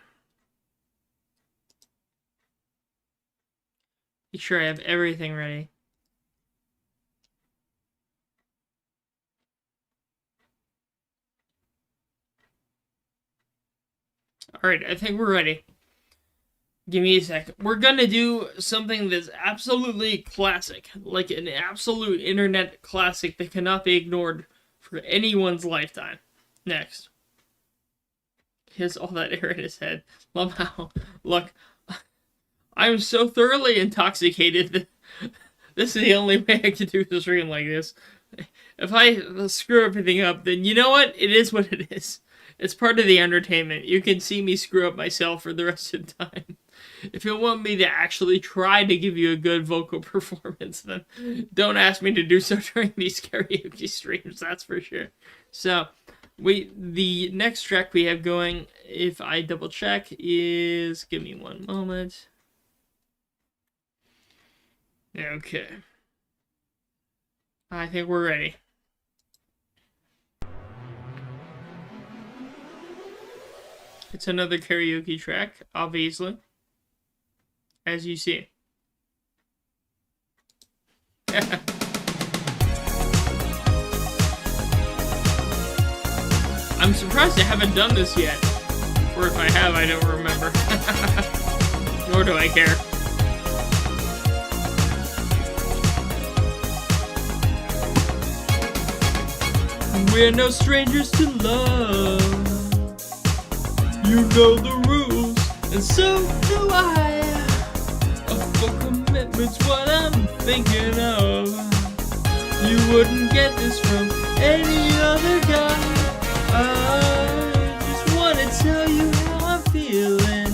S1: Make sure I have everything ready. Alright, I think we're ready. Give me a second. We're gonna do something that's absolutely classic. Like an absolute internet classic that cannot be ignored for anyone's lifetime. Next. He has all that air in his head. Love how, look, I'm so thoroughly intoxicated that this is the only way I can do the stream like this. If I screw everything up, then you know what? It is what it is. It's part of the entertainment. You can see me screw up myself for the rest of the time. If you want me to actually try to give you a good vocal performance, then don't ask me to do so during these karaoke streams, that's for sure. So, The next track we have going, if I double check, is... Give me one moment. Okay. I think we're ready. It's another karaoke track, obviously. As you see. I'm surprised I haven't done this yet. Or if I have, I don't remember. Nor do I care. We're no strangers to love. You know the rules, and so do I. A full commitment's what I'm thinking of. You wouldn't get this from any other guy. I just wanna tell you how I'm feeling.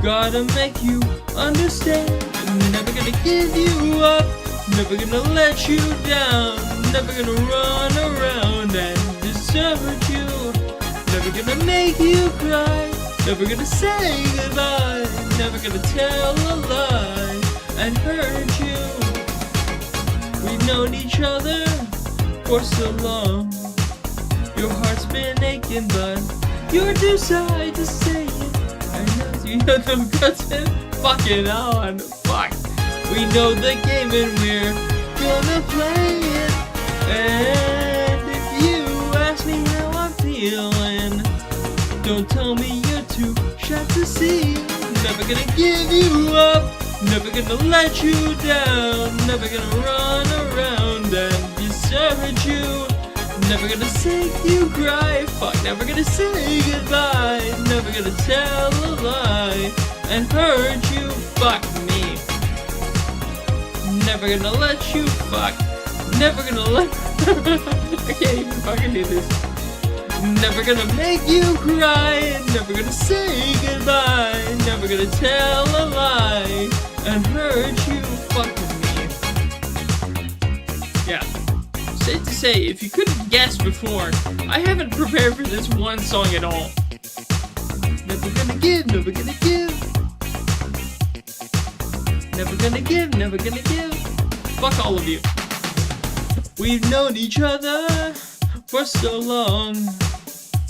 S1: Gotta make you understand. I'm never gonna give you up. Never gonna let you down. Never gonna run around and desert you. Never gonna make you cry. Never gonna say goodbye. Never gonna tell a lie and hurt you. We've known each other for so long. Your heart's been aching, but you're too shy to say it. I know you know the guts and fucking on. Fuck. We know the game and we're gonna play it. And if you ask me how I'm feeling, don't tell me you're too shy to see. Never gonna give you up. Never gonna let you down. Never gonna run around and desert you. Never gonna make you cry. Fuck, never gonna say goodbye. Never gonna tell a lie and hurt you. Fuck me. Never gonna let you fuck. Never gonna let... I can't even fucking do this. Never gonna make you cry. Never gonna say goodbye. Never gonna tell a lie and hurt you. Fucking me. Yeah. Safe to say, if you couldn't guess before, I haven't prepared for this one song at all. Never gonna give, never gonna give. Never gonna give, never gonna give. Fuck all of you. We've known each other for so long.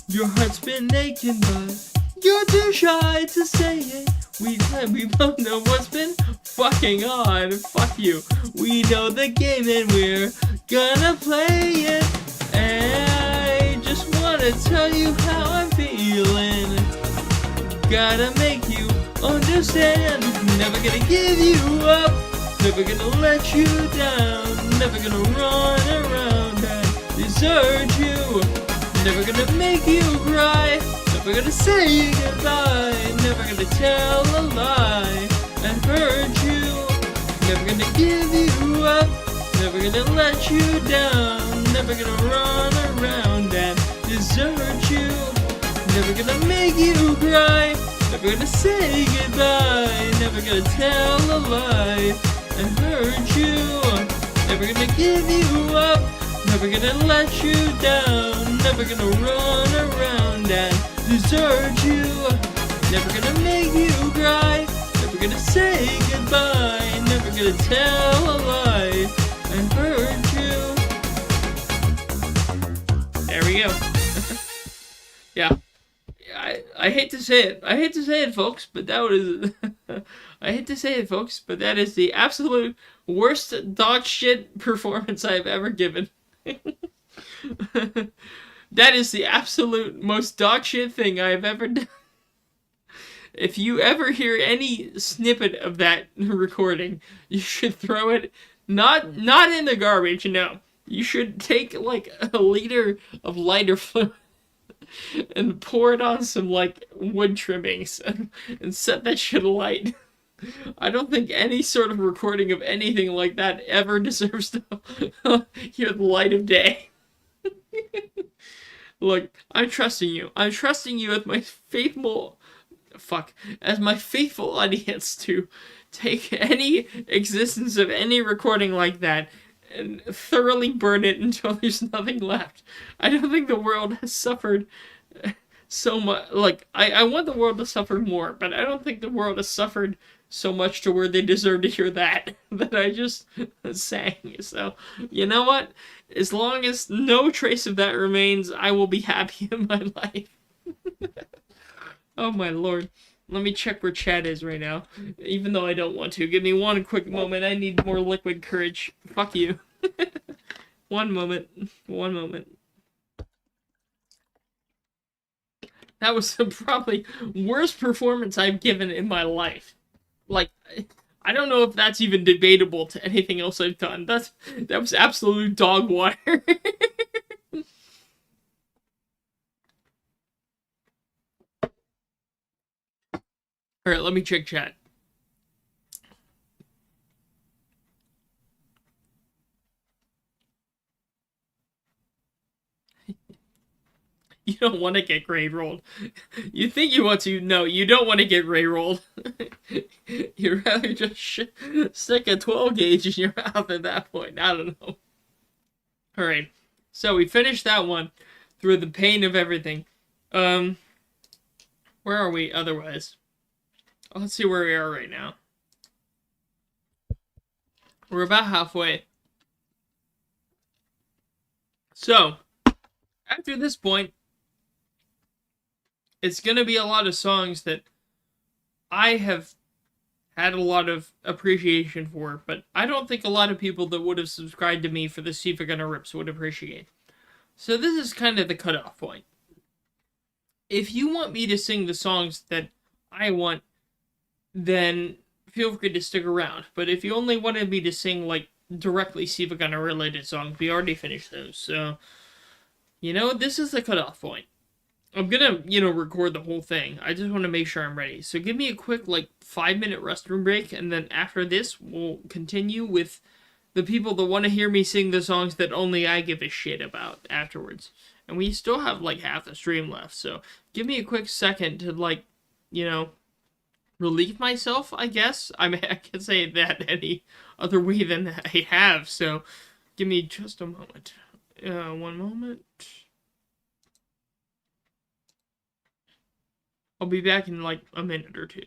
S1: Your heart's been aching, but you're too shy to say it. We both know what's been fucking on. Fuck you. We know the game and we're gonna play it. And I just wanna tell you how I'm feeling. Gotta make you understand. Never gonna give you up. Never gonna let you down. Never gonna run around and desert you. Never gonna make you cry. Never gonna say goodbye. Never gonna tell a lie and hurt you. Never gonna give you up. Never gonna let you down. Never gonna run around and desert you. Never gonna make you cry. Never gonna say goodbye. Never gonna tell a lie and hurt you. Never gonna give you up. Never gonna let you down. Never gonna run around and desert you. Never gonna make you cry. Never gonna say goodbye. Never gonna tell a lie and hurt you. There we go. Yeah. I hate to say it. I hate to say it, folks, but that was... I hate to say it, folks, but that is the absolute worst dog shit performance I've ever given. That is the absolute most dog shit thing I've ever done. If you ever hear any snippet of that recording, you should throw it not in the garbage, no. You should take like a liter of lighter fluid and pour it on some like wood trimmings and set that shit alight. I don't think any sort of recording of anything like that ever deserves to hear the light of day. Look, I'm trusting you. I'm trusting you as my faithful audience to take any existence of any recording like that and thoroughly burn it until there's nothing left. I don't think the world has suffered so much. Like, I want the world to suffer more, but I don't think the world has suffered so much to where they deserve to hear that that I just sang. So, you know what? As long as no trace of that remains, I will be happy in my life. Oh my lord. Let me check where chat is right now. Even though I don't want to. Give me one quick moment. I need more liquid courage. Fuck you. One moment. One moment. That was the probably worst performance I've given in my life. Like, I don't know if that's even debatable to anything else I've done. That was absolute dog water. Alright, let me check chat. You don't want to get gray rolled. You think you want to? No, you don't want to get gray rolled. You'd rather just stick a 12 gauge in your mouth at that point. I don't know. Alright, so we finished that one through the pain of everything. Where are we otherwise? Let's see where we are right now. We're about halfway. So, after this point, it's gonna be a lot of songs that I have had a lot of appreciation for, but I don't think a lot of people that would have subscribed to me for the Sifa Gunner Rips would appreciate. So this is kind of the cutoff point. If you want me to sing the songs that I want, then feel free to stick around. But if you only wanted me to sing, like, directly Sifa Gunner related songs, we already finished those. So, you know, this is the cutoff point. I'm gonna, record the whole thing. I just want to make sure I'm ready. So give me a quick, 5-minute restroom break, and then after this, we'll continue with the people that want to hear me sing the songs that only I give a shit about afterwards. And we still have, half the stream left, so give me a quick second to, relieve myself, I guess. I mean, I can't say that any other way than I have, so give me just a moment. One moment. I'll be back in a minute or two.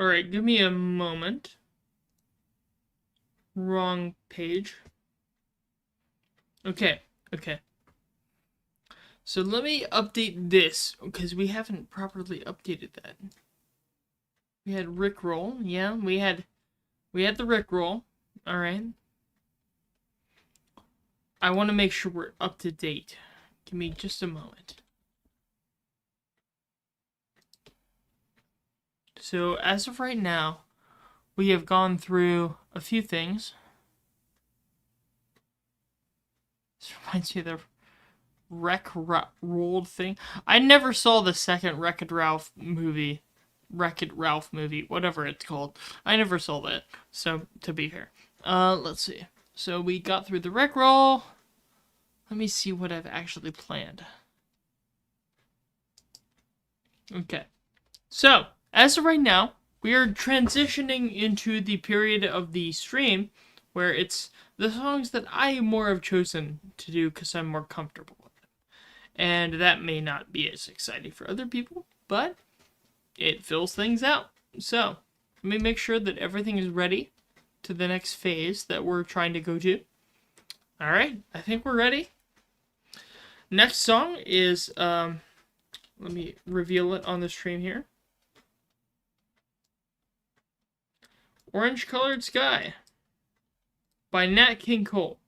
S1: Alright, give me a moment. Wrong page. Okay. So let me update this, because we haven't properly updated that. We had Rickroll. Yeah, we had the Rickroll. Alright. I want to make sure we're up to date. Give me just a moment. So, as of right now, we have gone through a few things. This reminds me of the Wreck-Rolled thing. I never saw the second Wreck-It Ralph movie. Wreck-It Ralph movie, whatever it's called. I never saw that, so, to be fair. Let's see. So, we got through the Rickroll. Let me see what I've actually planned. Okay. So, as of right now, we are transitioning into the period of the stream where it's the songs that I more have chosen to do because I'm more comfortable with them. And that may not be as exciting for other people, but it fills things out. So, let me make sure that everything is ready to the next phase that we're trying to go to. Alright, I think we're ready. Next song is, let me reveal it on the stream here. Orange Colored Sky by Nat King Cole.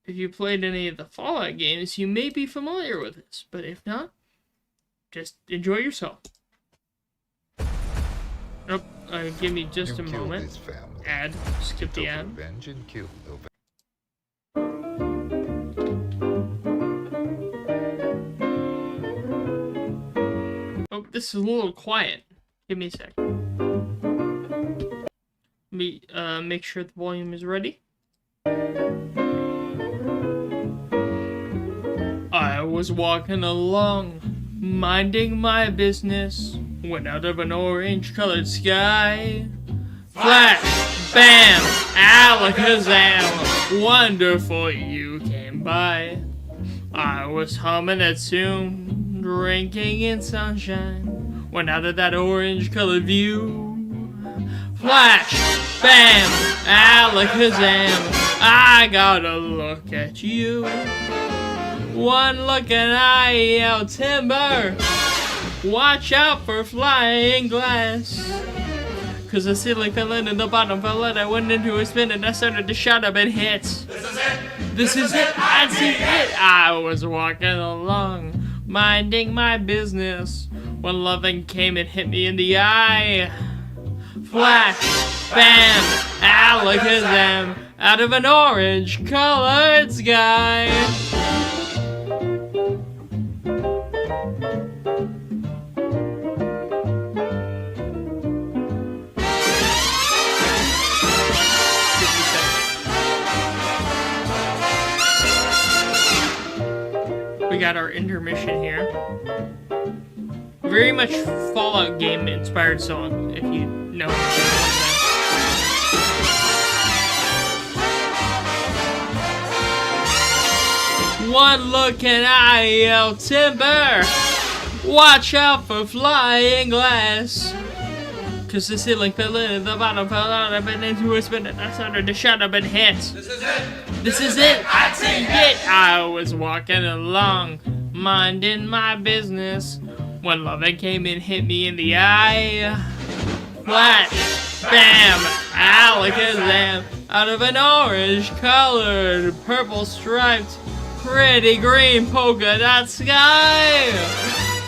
S1: If you played any of the Fallout games, you may be familiar with this, but if not, just enjoy yourself. Oh, give me just a moment. Ad. Skip the ad.
S5: Revenge and kill the
S1: Oh, this is a little quiet. Give me a sec. Let me make sure the volume is ready. I was walking along, minding my business, when out of an orange-colored sky, flash, bam, alakazam, wonderful you came by. I was humming a tune, drinking in sunshine, when out of that orange-colored view, flash, bam, alakazam, I gotta look at you. One look and I yell timber, watch out for flying glass. Cause the ceiling fell in and the bottom fell out. I went into a spin and I started to shout up and hit. This is it, I see it. I was walking along, minding my business, when loving came and hit me in the eye. Flash, bam, alakazam, out of an orange-colored sky. We got our intermission here. Very much Fallout game inspired song, if you know. One look and I yell timber, watch out for flying glass. Cause the ceiling fell in and the bottom fell out. I've been into a spin and I started to shut up and hit. This is it! This is it! I see it! I was walking along, minding my business, when loving came and hit me in the eye. Flash, bam, alakazam, out of an orange-colored, purple-striped, pretty green polka dot sky.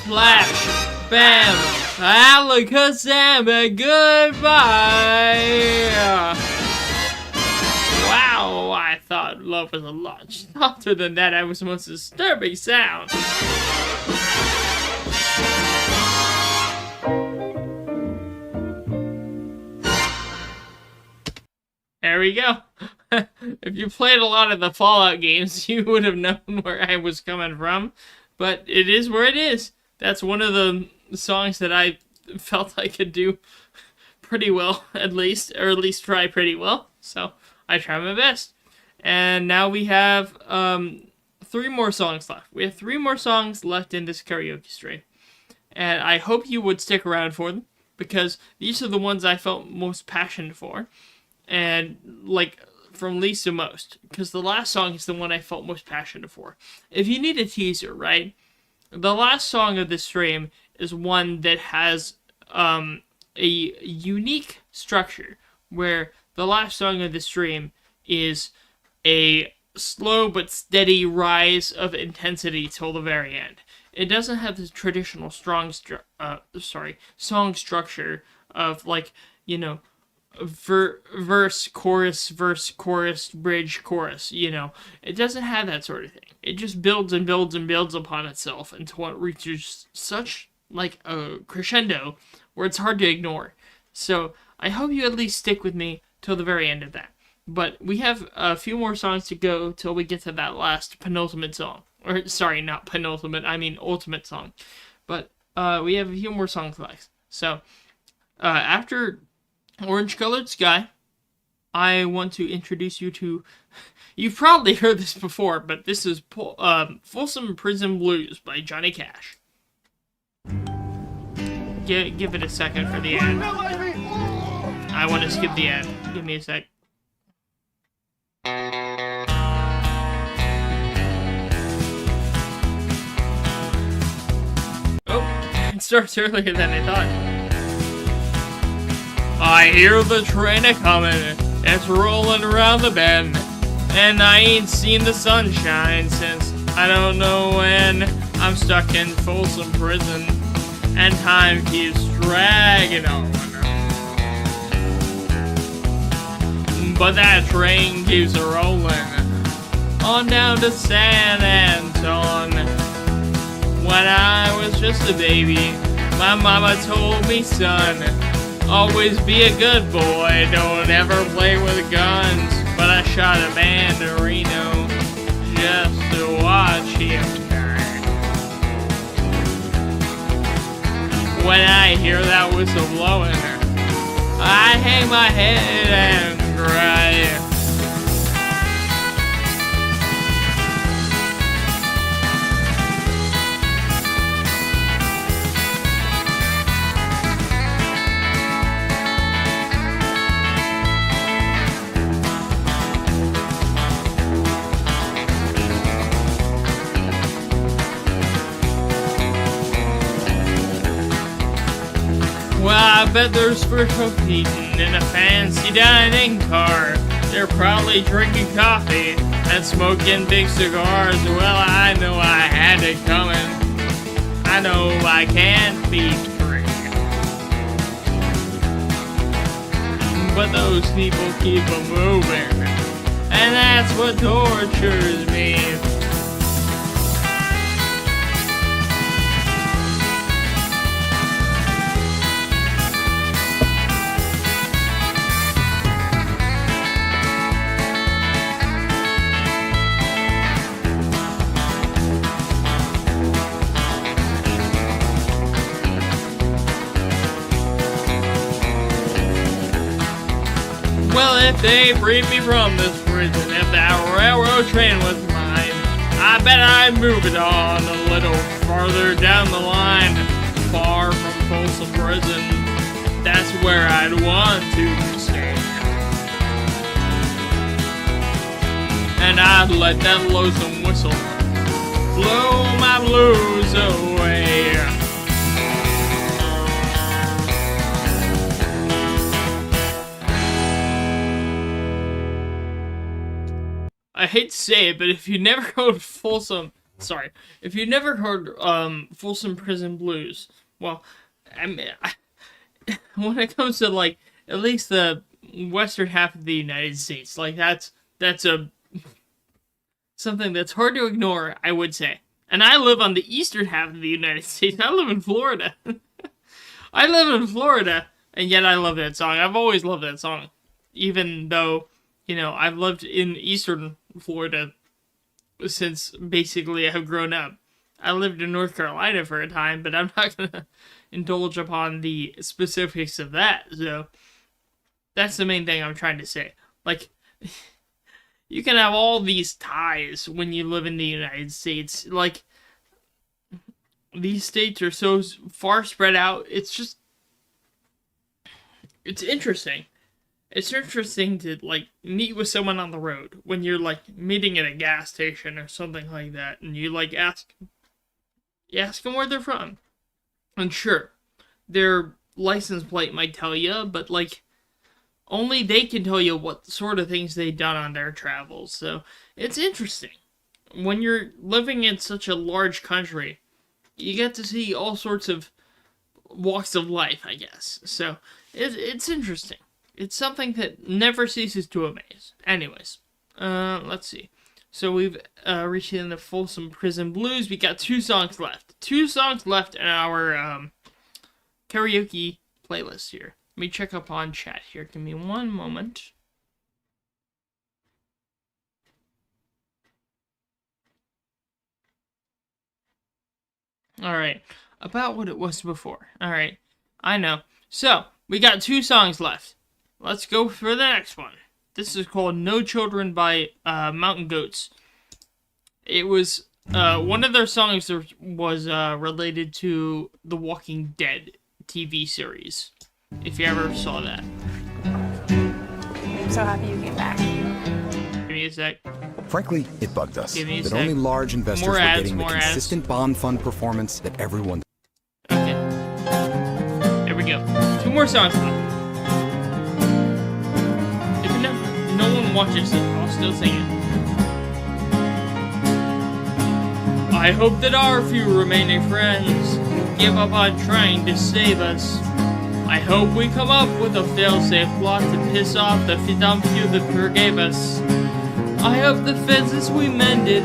S1: Flash, bam, alakazam, and goodbye. Wow, I thought love was a lot softer than that. That was the most disturbing sound. There we go. If you played a lot of the Fallout games, you would have known where I was coming from. But it is where it is. That's one of the songs that I felt I could do pretty well, at least. Or at least try pretty well. So, I try my best. And now we have 3 more songs left. We have 3 more songs left in this karaoke stream. And I hope you would stick around for them. because these are the ones I felt most passionate for, and like from least to most, because the last song is the one I felt most passionate for. If you need a teaser, right? The last song of this stream is one that has a unique structure, where the last song of the stream is a slow but steady rise of intensity till the very end. It doesn't have the traditional song structure of, like, you know, verse, chorus, bridge, chorus, you know. It doesn't have that sort of thing. It just builds and builds and builds upon itself until it reaches such, like, a crescendo where it's hard to ignore. So I hope you at least stick with me till the very end of that. But we have a few more songs to go till we get to that last penultimate song. Or, sorry, not penultimate, I mean ultimate song. But we have a few more songs left. So, after Orange Colored Sky, I want to introduce you to... You've probably heard this before, but this is Folsom Prison Blues by Johnny Cash. Give it a second for the ad. I want to skip the ad. Give me a sec. Oh, it starts earlier than I thought. I hear the train a-comin', it's rollin' around the bend, and I ain't seen the sunshine since I don't know when. I'm stuck in Folsom Prison, and time keeps dragging on. But that train keeps a-rollin' on down to San Antonio. When I was just a baby, my mama told me, son, always be a good boy, don't ever play with guns. But I shot a man in Reno just to watch him die. When I hear that whistle blowing, I hang my head and cry. Well, I bet there's virtual eating in a fancy dining car. They're probably drinking coffee and smoking big cigars. Well, I know I had it coming. I know I can't be free. But those people keep a moving, and that's what tortures me. Well, if they freed me from this prison, if that railroad train was mine, I bet I'd move it on a little farther down the line, far from Folsom Prison. That's where I'd want to stay. And I'd let that lonesome whistle blow my blues away. I hate to say it, but if you never heard Folsom Prison Blues, well, I mean, when it comes to, like, at least the western half of the United States, like, that's something that's hard to ignore, I would say. And I live on the eastern half of the United States. I live in Florida. I live in Florida, and yet I love that song. I've always loved that song, even though, you know, I've lived in eastern Florida since basically I've grown up. I lived in North Carolina for a time, but I'm not going to indulge upon the specifics of that. So that's the main thing I'm trying to say. Like, you can have all these ties when you live in the United States. Like, these states are so far spread out, it's just it's interesting. It's interesting to, like, meet with someone on the road when you're, like, meeting at a gas station or something like that, and you, like, you ask them where they're from. And sure, their license plate might tell you, but, like, only they can tell you what sort of things they've done on their travels. So, it's interesting. When you're living in such a large country, you get to see all sorts of walks of life, I guess. So, it's interesting. It's something that never ceases to amaze. Anyways, let's see. So we've reached the end of Folsom Prison Blues. We got 2 songs left. 2 songs left in our karaoke playlist here. Let me check up on chat here. Give me one moment. Alright, about what it was before. Alright, I know. So, we got 2 songs left. Let's go for the next one. This is called No Children by Mountain Goats. It was, one of their songs was related to The Walking Dead TV series. If you ever saw that.
S2: I'm so happy you came back.
S1: Give me a sec.
S6: Frankly, it bugged us
S1: Give me a
S6: that
S1: sec.
S6: only large investors
S1: More
S6: were
S1: ads,
S6: getting the
S1: more ads.
S6: consistent bond fund performance that everyone.
S1: Okay. There we go. 2 more songs left. Even if no one watches it, I'll still sing it. I hope that our few remaining friends give up on trying to save us. I hope we come up with a fail-safe plot to piss off the dumb few that forgave us. I hope the fences we mended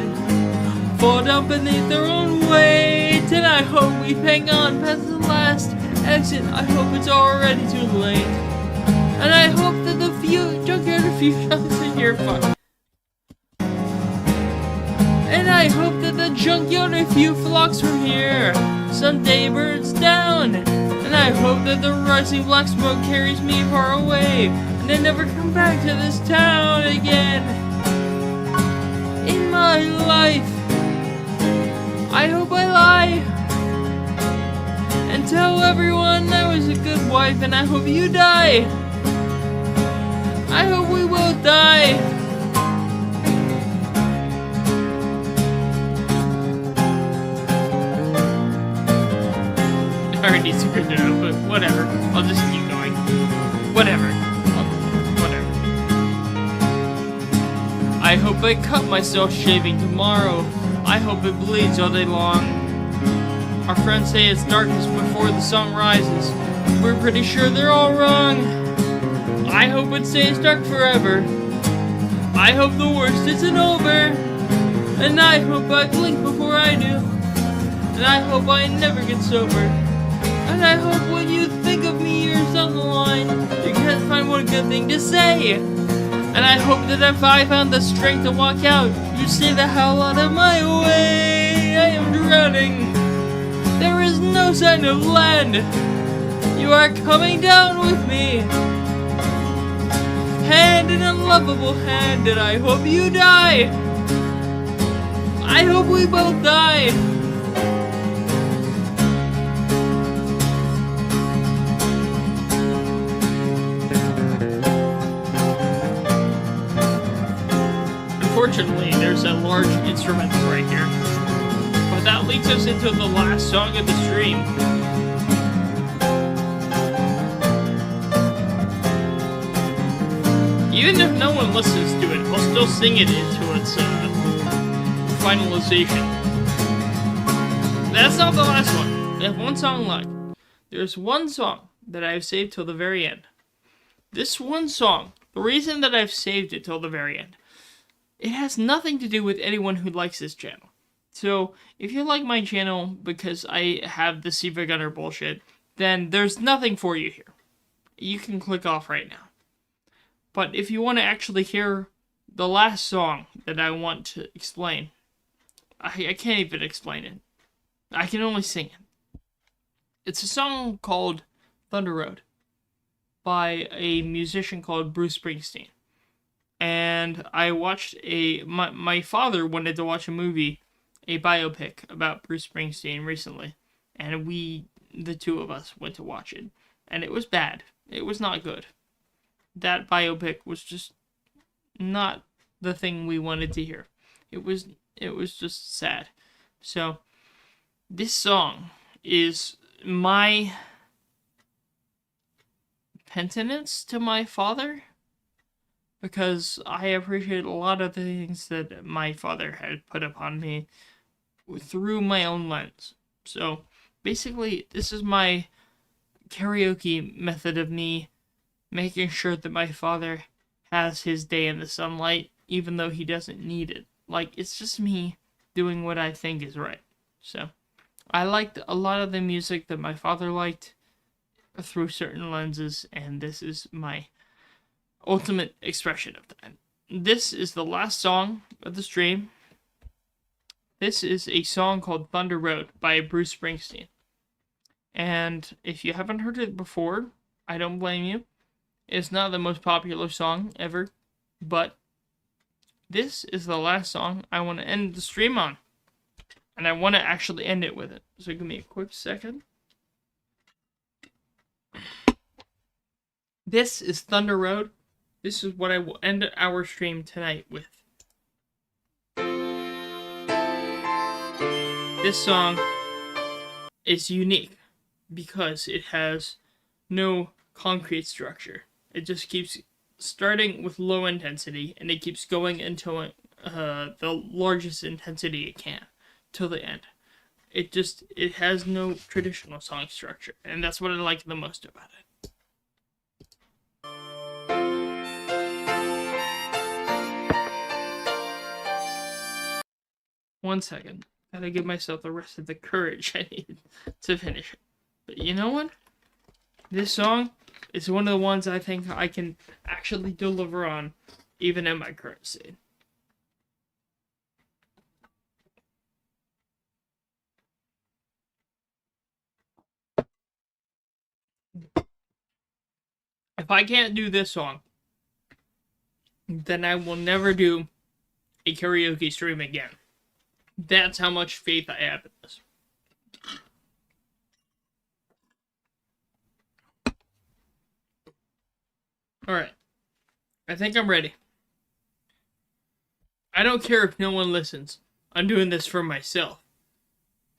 S1: fall down beneath their own weight, and I hope we hang on past the last exit. I hope it's already too late, and I hope that the few junkyard a few shots in your fuck. And I hope that the junkyard a few flocks from here someday burns down, and I hope that the rising black smoke carries me far away, and I never come back to this town again. In my life, I hope I lie and tell everyone I was a good wife, and I hope you die. I hope we will die. I already screwed it up, but whatever. I'll just keep going. Whatever. Whatever. I hope I cut myself shaving tomorrow. I hope it bleeds all day long. Our friends say it's darkness before the sun rises. We're pretty sure they're all wrong. I hope it stays dark forever. I hope the worst isn't over. And I hope I blink before I do. And I hope I never get sober. And I hope when you think of me years down the line, you can't find one good thing to say. And I hope that if I found the strength to walk out, you stay the hell out of my way. I am drowning. There is no sign of land. You are coming down with me. Hand in a lovable hand, and I hope you die. I hope we both die. Unfortunately, there's a large instrumental right here. But that leads us into the last song of the stream. Even if no one listens to it, I'll still sing it into its finalization. That's not the last one. We have one song left. There's one song that I've saved till the very end. This one song, the reason that I've saved it till the very end, it has nothing to do with anyone who likes this channel. So, if you like my channel because I have the Siva Gunner bullshit, then there's nothing for you here. You can click off right now. But if you want to actually hear the last song that I want to explain, I can't even explain it. I can only sing it. It's a song called Thunder Road by a musician called Bruce Springsteen. And I watched my father wanted to watch a movie, a biopic about Bruce Springsteen recently. And we the two of us went to watch it, and it was bad. It was not good. That biopic was just not the thing we wanted to hear. It was just sad. So this song is my penitence to my father, because I appreciate a lot of the things that my father had put upon me through my own lens. So basically, this is my karaoke method of me making sure that my father has his day in the sunlight, even though he doesn't need it. Like, it's just me doing what I think is right. So I liked a lot of the music that my father liked through certain lenses, and this is my ultimate expression of that. This is the last song of the stream. This is a song called Thunder Road by Bruce Springsteen. And if you haven't heard it before, I don't blame you. It's not the most popular song ever, but this is the last song I want to end the stream on. And I want to actually end it with it. So give me a quick second. This is Thunder Road. This is what I will end our stream tonight with. This song is unique because it has no concrete structure. It just keeps starting with low intensity, and it keeps going until the largest intensity it can, till the end. It has no traditional song structure, and that's what I like the most about it. One second. Gotta give myself the rest of the courage I need to finish it. But you know what? This song is one of the ones I think I can actually deliver on, even in my current state. If I can't do this song, then I will never do a karaoke stream again. That's how much faith I have in this. Alright. I think I'm ready. I don't care if no one listens. I'm doing this for myself.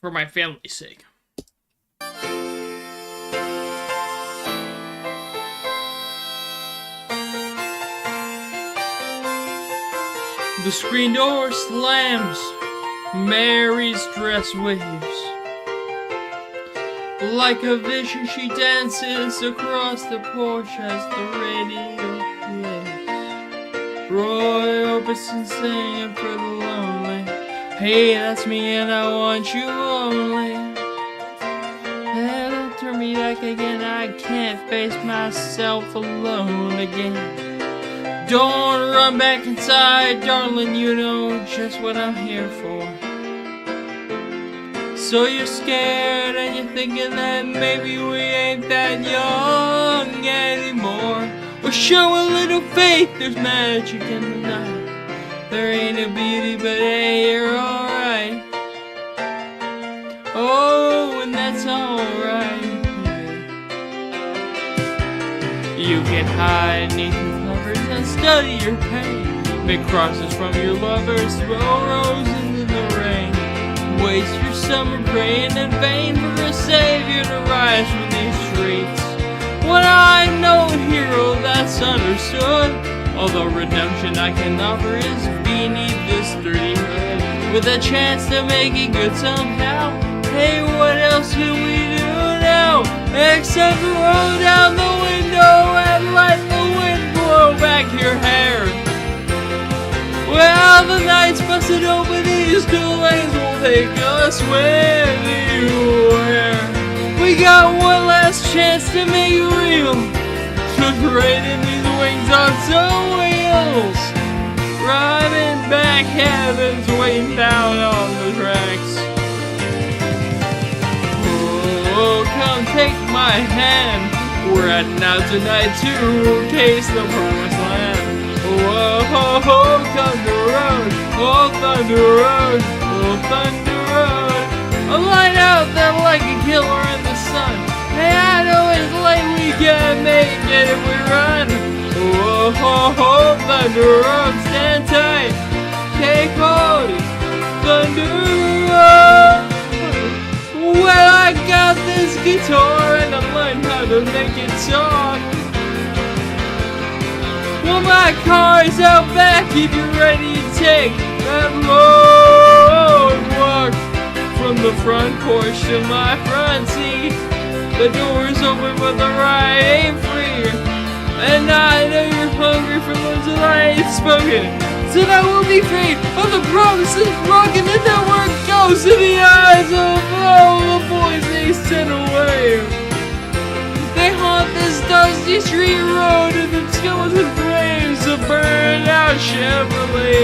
S1: For my family's sake. The screen door slams. Mary's dress waves. Like a vision, she dances across the porch as the radio plays. Roy Orbison singing for the lonely. Hey, that's me and I want you only. And don't turn me back again, I can't face myself alone again. Don't run back inside, darling, you know just what I'm here for. So you're scared and you're thinking that maybe we ain't that young anymore. Well, show a little faith, there's magic in the night. There ain't a beauty, but hey, you're alright. Oh, and that's alright. You can hide beneath your covers and study your pain. Make crosses from your lovers, throw roses into the rain. Waste your summer praying in vain for a savior to rise from these streets. When I know a hero that's understood, although redemption I can offer is beneath this sturdy hood, with a chance to make it good somehow. Hey, what else can we do now? Except roll down the window and let the wind blow back your hair. Well, the night's busted open, these two lanes will take us anywhere. We got one last chance to make it real, to parade in these wings on some wheels, driving back heavens, waiting down on the tracks. Oh, come take my hand, we're heading out tonight to taste the promised land. Whoa, ho, ho, Thunder Road, oh, Thunder Road, oh, Thunder Road. A light out there like a killer in the sun. forget if we run. Whoa, ho, ho, thunder road, stand tight. Take hold, thunder road. Well, I got this guitar and I learned how to make it talk. Well, my car's out back if you're ready to take that road walk. From the front porch to my front seat, the door's open but the ride ain't free. And I know you're hungry for words that I ain't spoken, so that we'll be free of the promises broken. And the word goes in the eyes of all the boys they sent away. They haunt this dusty street road in the skeleton frames of burned out Chevrolet.